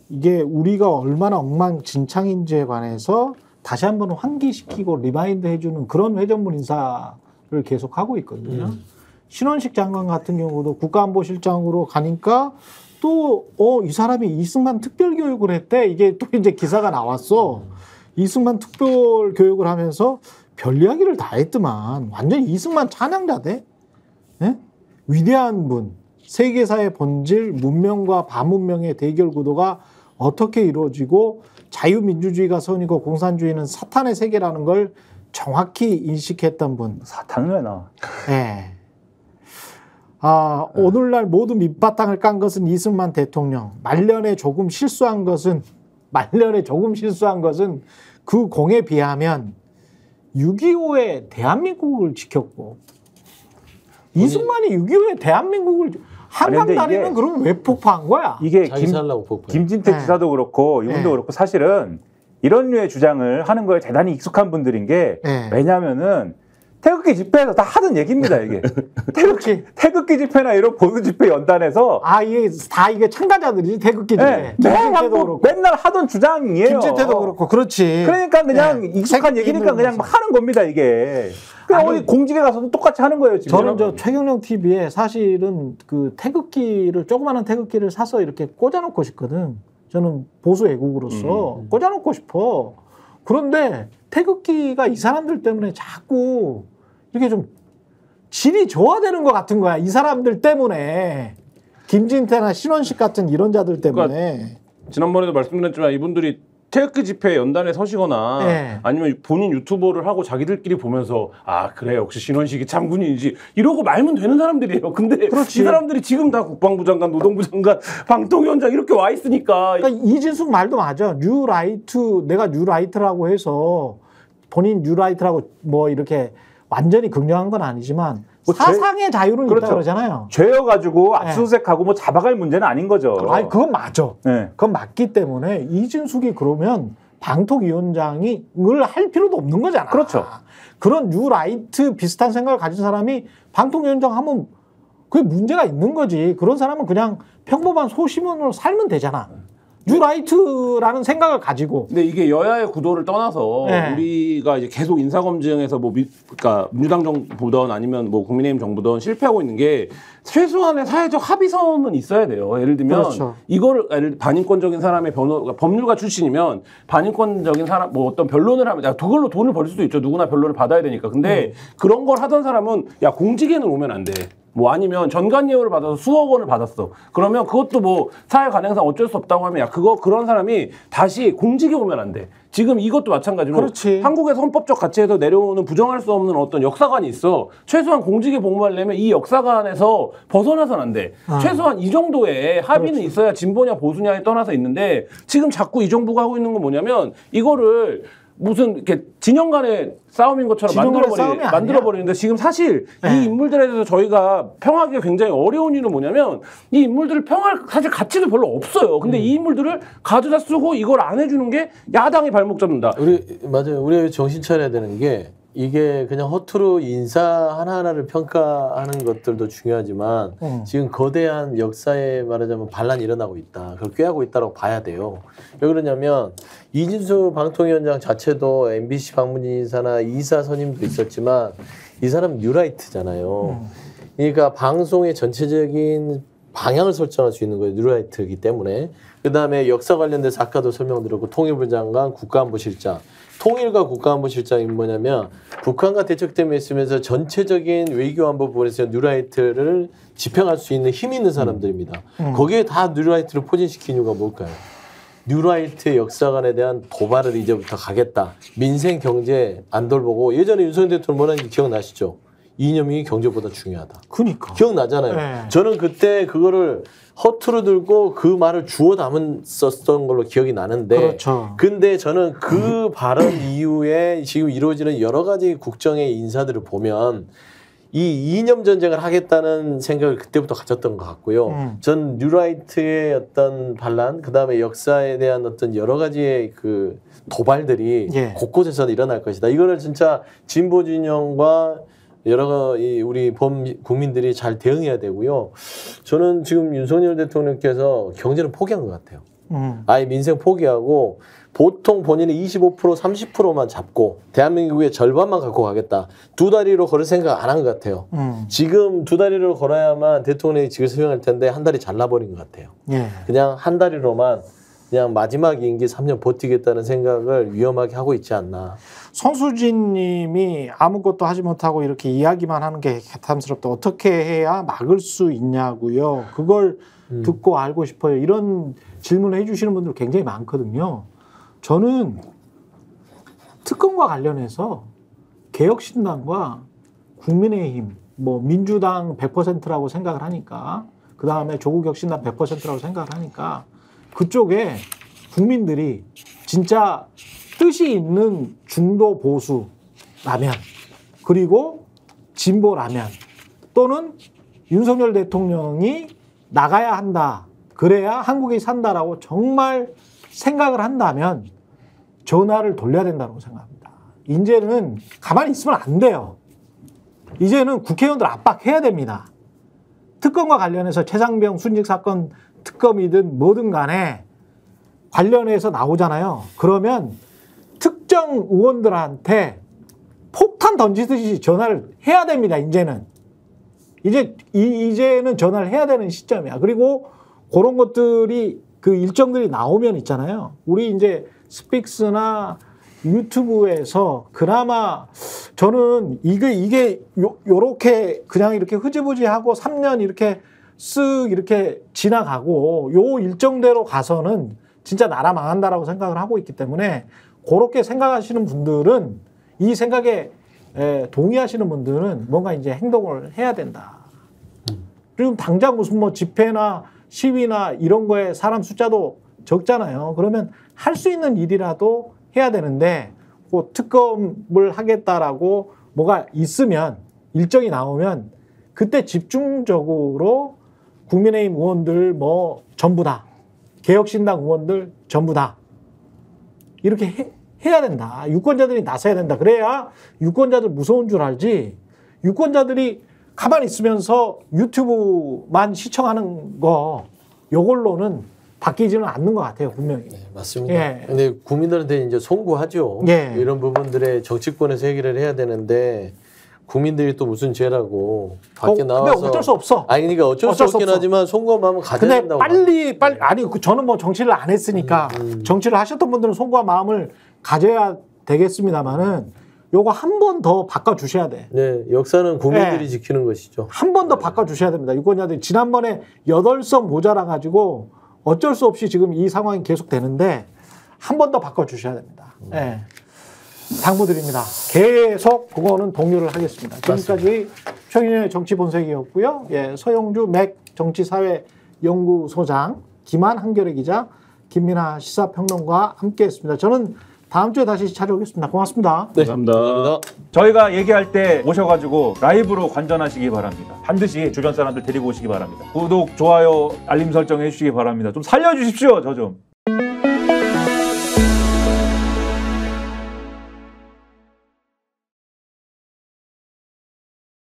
Speaker 1: 이게 우리가 얼마나 엉망진창인지에 관해서 다시 한번 환기시키고 리마인드 해주는 그런 회전문 인사를 계속 하고 있거든요. 신원식 장관 같은 경우도 국가안보실장으로 가니까 또 이 사람이 이승만 특별교육을 했대. 이게 또 이제 기사가 나왔어. 이승만 특별교육을 하면서 별 이야기를 다 했더만 완전히 이승만 찬양자대. 네? 위대한 분, 세계사의 본질, 문명과 반문명의 대결 구도가 어떻게 이루어지고 자유민주주의가 선이고 공산주의는 사탄의 세계라는 걸 정확히 인식했던 분.
Speaker 4: 사탄을 왜 나?
Speaker 1: 네. 오늘날 모두 밑바탕을 깐 것은 이승만 대통령. 말년에 조금 실수한 것은 그 공에 비하면 6.25에 대한민국을 지켰고 이승만이 6.25에 대한민국을 한강 다리는 그럼 왜 폭파한 거야?
Speaker 4: 이게
Speaker 3: 자기 살라고 폭파.
Speaker 4: 김진태
Speaker 1: 네.
Speaker 4: 지사도 그렇고 이분도
Speaker 1: 네.
Speaker 4: 그렇고 사실은 이런 류의 주장을 하는 거에 대단히 익숙한 분들인 게
Speaker 1: 네.
Speaker 4: 왜냐하면은 태극기 집회에서 다 하던 얘기입니다 이게. 태극기 집회나 이런 보수 집회 연단에서
Speaker 1: 이게 참가자들이지 태극기 집회.
Speaker 4: 네, 맨날 하던 주장이에요.
Speaker 1: 김진태도 그렇고 그렇지.
Speaker 4: 그러니까 그냥 익숙한 얘기니까 그냥 막 하는 겁니다 이게. 그냥 어디 공직에 가서도 똑같이 하는 거예요 지금.
Speaker 1: 저는 저 최경영 TV에 사실은 그 조그마한 태극기를 사서 이렇게 꽂아놓고 싶거든. 저는 보수 애국으로서 꽂아놓고 싶어. 그런데 태극기가 이 사람들 때문에 자꾸 이렇게 좀 질이 저하되는 것 같은 거야. 이 사람들 때문에. 김진태나 신원식 같은 이런 자들 때문에.
Speaker 2: 지난번에도 말씀드렸지만 이분들이 태극기 집회 연단에 서시거나
Speaker 1: 네.
Speaker 2: 아니면 본인 유튜버를 하고 자기들끼리 보면서 그래 역시 신원식이 참군인이지 이러고 말면 되는 사람들이에요. 근데
Speaker 1: 그렇지.
Speaker 2: 이 사람들이 지금 다 국방부 장관, 노동부 장관, 방통위원장 이렇게 와 있으니까.
Speaker 1: 그러니까 이진숙 말도 맞아. 내가 뉴라이트라고 해서 본인 뉴라이트라고 뭐 이렇게 완전히 긍정한 건 아니지만
Speaker 4: 뭐
Speaker 1: 사상의 자유는
Speaker 4: 그렇죠.
Speaker 1: 있다고 그러잖아요.
Speaker 4: 죄여가지고 압수수색하고 뭐 잡아갈 문제는 아닌 거죠.
Speaker 1: 그건 맞아.
Speaker 4: 네.
Speaker 1: 그건 맞기 때문에 이진숙이 그러면 방통위원장을 할 필요도 없는 거잖아.
Speaker 4: 그렇죠.
Speaker 1: 그런 뉴라이트 비슷한 생각을 가진 사람이 방통위원장 하면 그게 문제가 있는 거지. 그런 사람은 그냥 평범한 소시민으로 살면 되잖아. 뉴라이트라는 생각을 가지고.
Speaker 2: 근데 이게 여야의 구도를 떠나서
Speaker 1: 네.
Speaker 2: 우리가 이제 계속 인사검증에서 그러니까 민주당 정부든 아니면 뭐 국민의힘 정부든 실패하고 있는 게 최소한의 사회적 합의선은 있어야 돼요. 예를 들면
Speaker 1: 그렇죠.
Speaker 2: 이거를 반인권적인 사람의 그러니까 법률가 출신이면 반인권적인 사람 뭐 어떤 변론을 하면 그걸로 돈을 벌 수도 있죠. 누구나 변론을 받아야 되니까. 근데 그런 걸 하던 사람은 공직에는 오면 안 돼. 뭐 아니면 전관예우를 받아서 수억 원을 받았어. 그러면 그것도 뭐 사회 관행상 어쩔 수 없다고 하면 그런 사람이 다시 공직에 오면 안 돼. 지금 이것도 마찬가지로
Speaker 1: 그렇지.
Speaker 2: 한국에서 헌법적 가치에서 내려오는 부정할 수 없는 어떤 역사관이 있어. 최소한 공직에 복무하려면 이 역사관에서 벗어나선 안 돼. 최소한 이 정도의 합의는 있어야 진보냐 보수냐에 떠나서 있는데 지금 자꾸 이 정부가 하고 있는 건 뭐냐면 이거를 무슨 이렇게 진영 간의 싸움인 것처럼 만들어버리는데 지금 사실 이 인물들에 대해서 저희가 평하기가 굉장히 어려운 이유는 뭐냐면 이 인물들을 평할 사실 가치도 별로 없어요. 근데 이 인물들을 가져다 쓰고 이걸 안 해주는 게 야당이 발목 잡는다.
Speaker 3: 맞아요. 우리 정신 차려야 되는 게 이게 그냥 허투루 인사 하나하나를 평가하는 것들도 중요하지만 지금 거대한 역사에 말하자면 반란이 일어나고 있다. 그걸 꾀하고 있다고 봐야 돼요. 왜 그러냐면 이진수 방통위원장 자체도 MBC 방문 인사나 이사 선임도 있었지만 이 사람 뉴라이트잖아요. 그러니까 방송의 전체적인 방향을 설정할 수 있는 거예요. 뉴라이트이기 때문에. 그다음에 역사 관련돼서 아까도 설명드렸고 통일부 장관, 국가안보실장. 통일과 국가안보실장이 뭐냐면 북한과 대척점에 있으면서 전체적인 외교안보 부분에서 뉴라이트를 집행할 수 있는 힘 있는 사람들입니다. 거기에 다 뉴라이트를 포진시킨 이유가 뭘까요? 뉴라이트의 역사관에 대한 도발을 이제부터 가겠다. 민생 경제 안 돌보고 예전에 윤석열 대통령 뭐라는지 기억나시죠? 이념이 경제보다 중요하다.
Speaker 1: 그러니까.
Speaker 3: 기억나잖아요.
Speaker 1: 네.
Speaker 3: 저는 그때 그거를 허투루 들고 그 말을 주워 담았었던 걸로 기억이 나는데
Speaker 1: 그렇죠.
Speaker 3: 근데 저는 그 발언 이후에 지금 이루어지는 여러 가지 국정의 인사들을 보면 이 이념 전쟁을 하겠다는 생각을 그때부터 가졌던 것 같고요. 전 뉴라이트의 어떤 반란, 그 다음에 역사에 대한 어떤 여러 가지의 그 도발들이 곳곳에서 일어날 것이다. 이거를 진짜 진보 진영과 여러 우리 국민들이 잘 대응해야 되고요. 저는 지금 윤석열 대통령께서 경제는 포기한 것 같아요. 아예 민생 포기하고 보통 본인이 25% 30%만 잡고 대한민국의 절반만 갖고 가겠다. 두 다리로 걸을 생각 안 한 것 같아요. 지금 두 다리로 걸어야만 대통령이 직을 수행할 텐데 한 다리 잘라버린 것 같아요. 그냥 한 다리로만 그냥 마지막 임기 3년 버티겠다는 생각을 위험하게 하고 있지 않나.
Speaker 1: 성수진 님이 아무것도 하지 못하고 이렇게 이야기만 하는 게 개탄스럽다. 어떻게 해야 막을 수 있냐고요. 그걸 듣고 알고 싶어요. 이런 질문을 해주시는 분들 굉장히 많거든요. 저는 특검과 관련해서 개혁신당과 국민의힘, 뭐 민주당 100%라고 생각을 하니까, 그 다음에 조국혁신당 100%라고 생각을 하니까 그쪽에 국민들이 진짜 뜻이 있는 중도 보수라면, 그리고 진보라면, 또는 윤석열 대통령이 나가야 한다, 그래야 한국이 산다라고 정말 생각을 한다면 전화를 돌려야 된다고 생각합니다. 이제는 가만히 있으면 안 돼요. 이제는 국회의원들 압박해야 됩니다. 특검과 관련해서 최상병 순직 사건 특검이든 뭐든 간에 관련해서 나오잖아요. 그러면 특정 의원들한테 폭탄 던지듯이 전화를 해야 됩니다. 이제는 전화를 해야 되는 시점이야. 그리고 그런 것들이 그 일정들이 나오면 있잖아요. 우리 이제 스픽스나 유튜브에서 그나마 저는 이게 요렇게 그냥 이렇게 흐지부지하고 3년 이렇게 쓱 이렇게 지나가고 요 일정대로 가서는 진짜 나라 망한다라고 생각을 하고 있기 때문에 그렇게 생각하시는 분들은 이 생각에 동의하시는 분들은 뭔가 이제 행동을 해야 된다. 지금 당장 무슨 뭐 집회나 시위나 이런 거에 사람 숫자도 적잖아요. 그러면 할 수 있는 일이라도 해야 되는데 그 특검을 하겠다라고 뭐가 있으면 일정이 나오면 그때 집중적으로 국민의힘 의원들 뭐 전부 다 개혁신당 의원들 전부 다 이렇게 해야 된다. 유권자들이 나서야 된다. 그래야 유권자들 무서운 줄 알지. 유권자들이 가만히 있으면서 유튜브만 시청하는 거 요걸로는 바뀌지는 않는 것 같아요. 분명히.
Speaker 3: 네, 맞습니다.
Speaker 1: 예.
Speaker 3: 근데 국민들한테 이제 송구하죠.
Speaker 1: 예.
Speaker 3: 이런 부분들의 정치권에서 해결을 해야 되는데 국민들이 또 무슨 죄라고 밖에 나와서.
Speaker 1: 근데 어쩔 수 없어.
Speaker 3: 아니 그러니까 어쩔 수 없긴 하지만 송구하면 가져야
Speaker 1: 근데
Speaker 3: 된다고.
Speaker 1: 빨리 아니 저는 뭐 정치를 안 했으니까 정치를 하셨던 분들은 송구한 마음을 가져야 되겠습니다만은 요거 한 번 더 바꿔주셔야 돼.
Speaker 3: 네, 역사는 국민들이
Speaker 1: 네.
Speaker 3: 지키는 것이죠.
Speaker 1: 한 번 더 바꿔주셔야 됩니다. 유권자들이 지난번에 8석 모자라가지고 어쩔 수 없이 지금 이 상황이 계속 되는데 한 번 더 바꿔주셔야 됩니다. 네. 당부드립니다. 계속 그거는 동료를 하겠습니다. 지금까지 최경영의 정치본색이었고요. 예, 서영주 맥 정치사회연구소장, 김한 한겨레 기자, 김민하 시사평론가와 함께했습니다. 저는 다음 주에 다시 찾아오겠습니다. 고맙습니다.
Speaker 3: 네,
Speaker 2: 감사합니다.
Speaker 4: 저희가 얘기할 때 오셔가지고 라이브로 관전하시기 바랍니다. 반드시 주변 사람들 데리고 오시기 바랍니다. 구독, 좋아요, 알림 설정 해주시기 바랍니다. 좀 살려주십시오. 저 좀.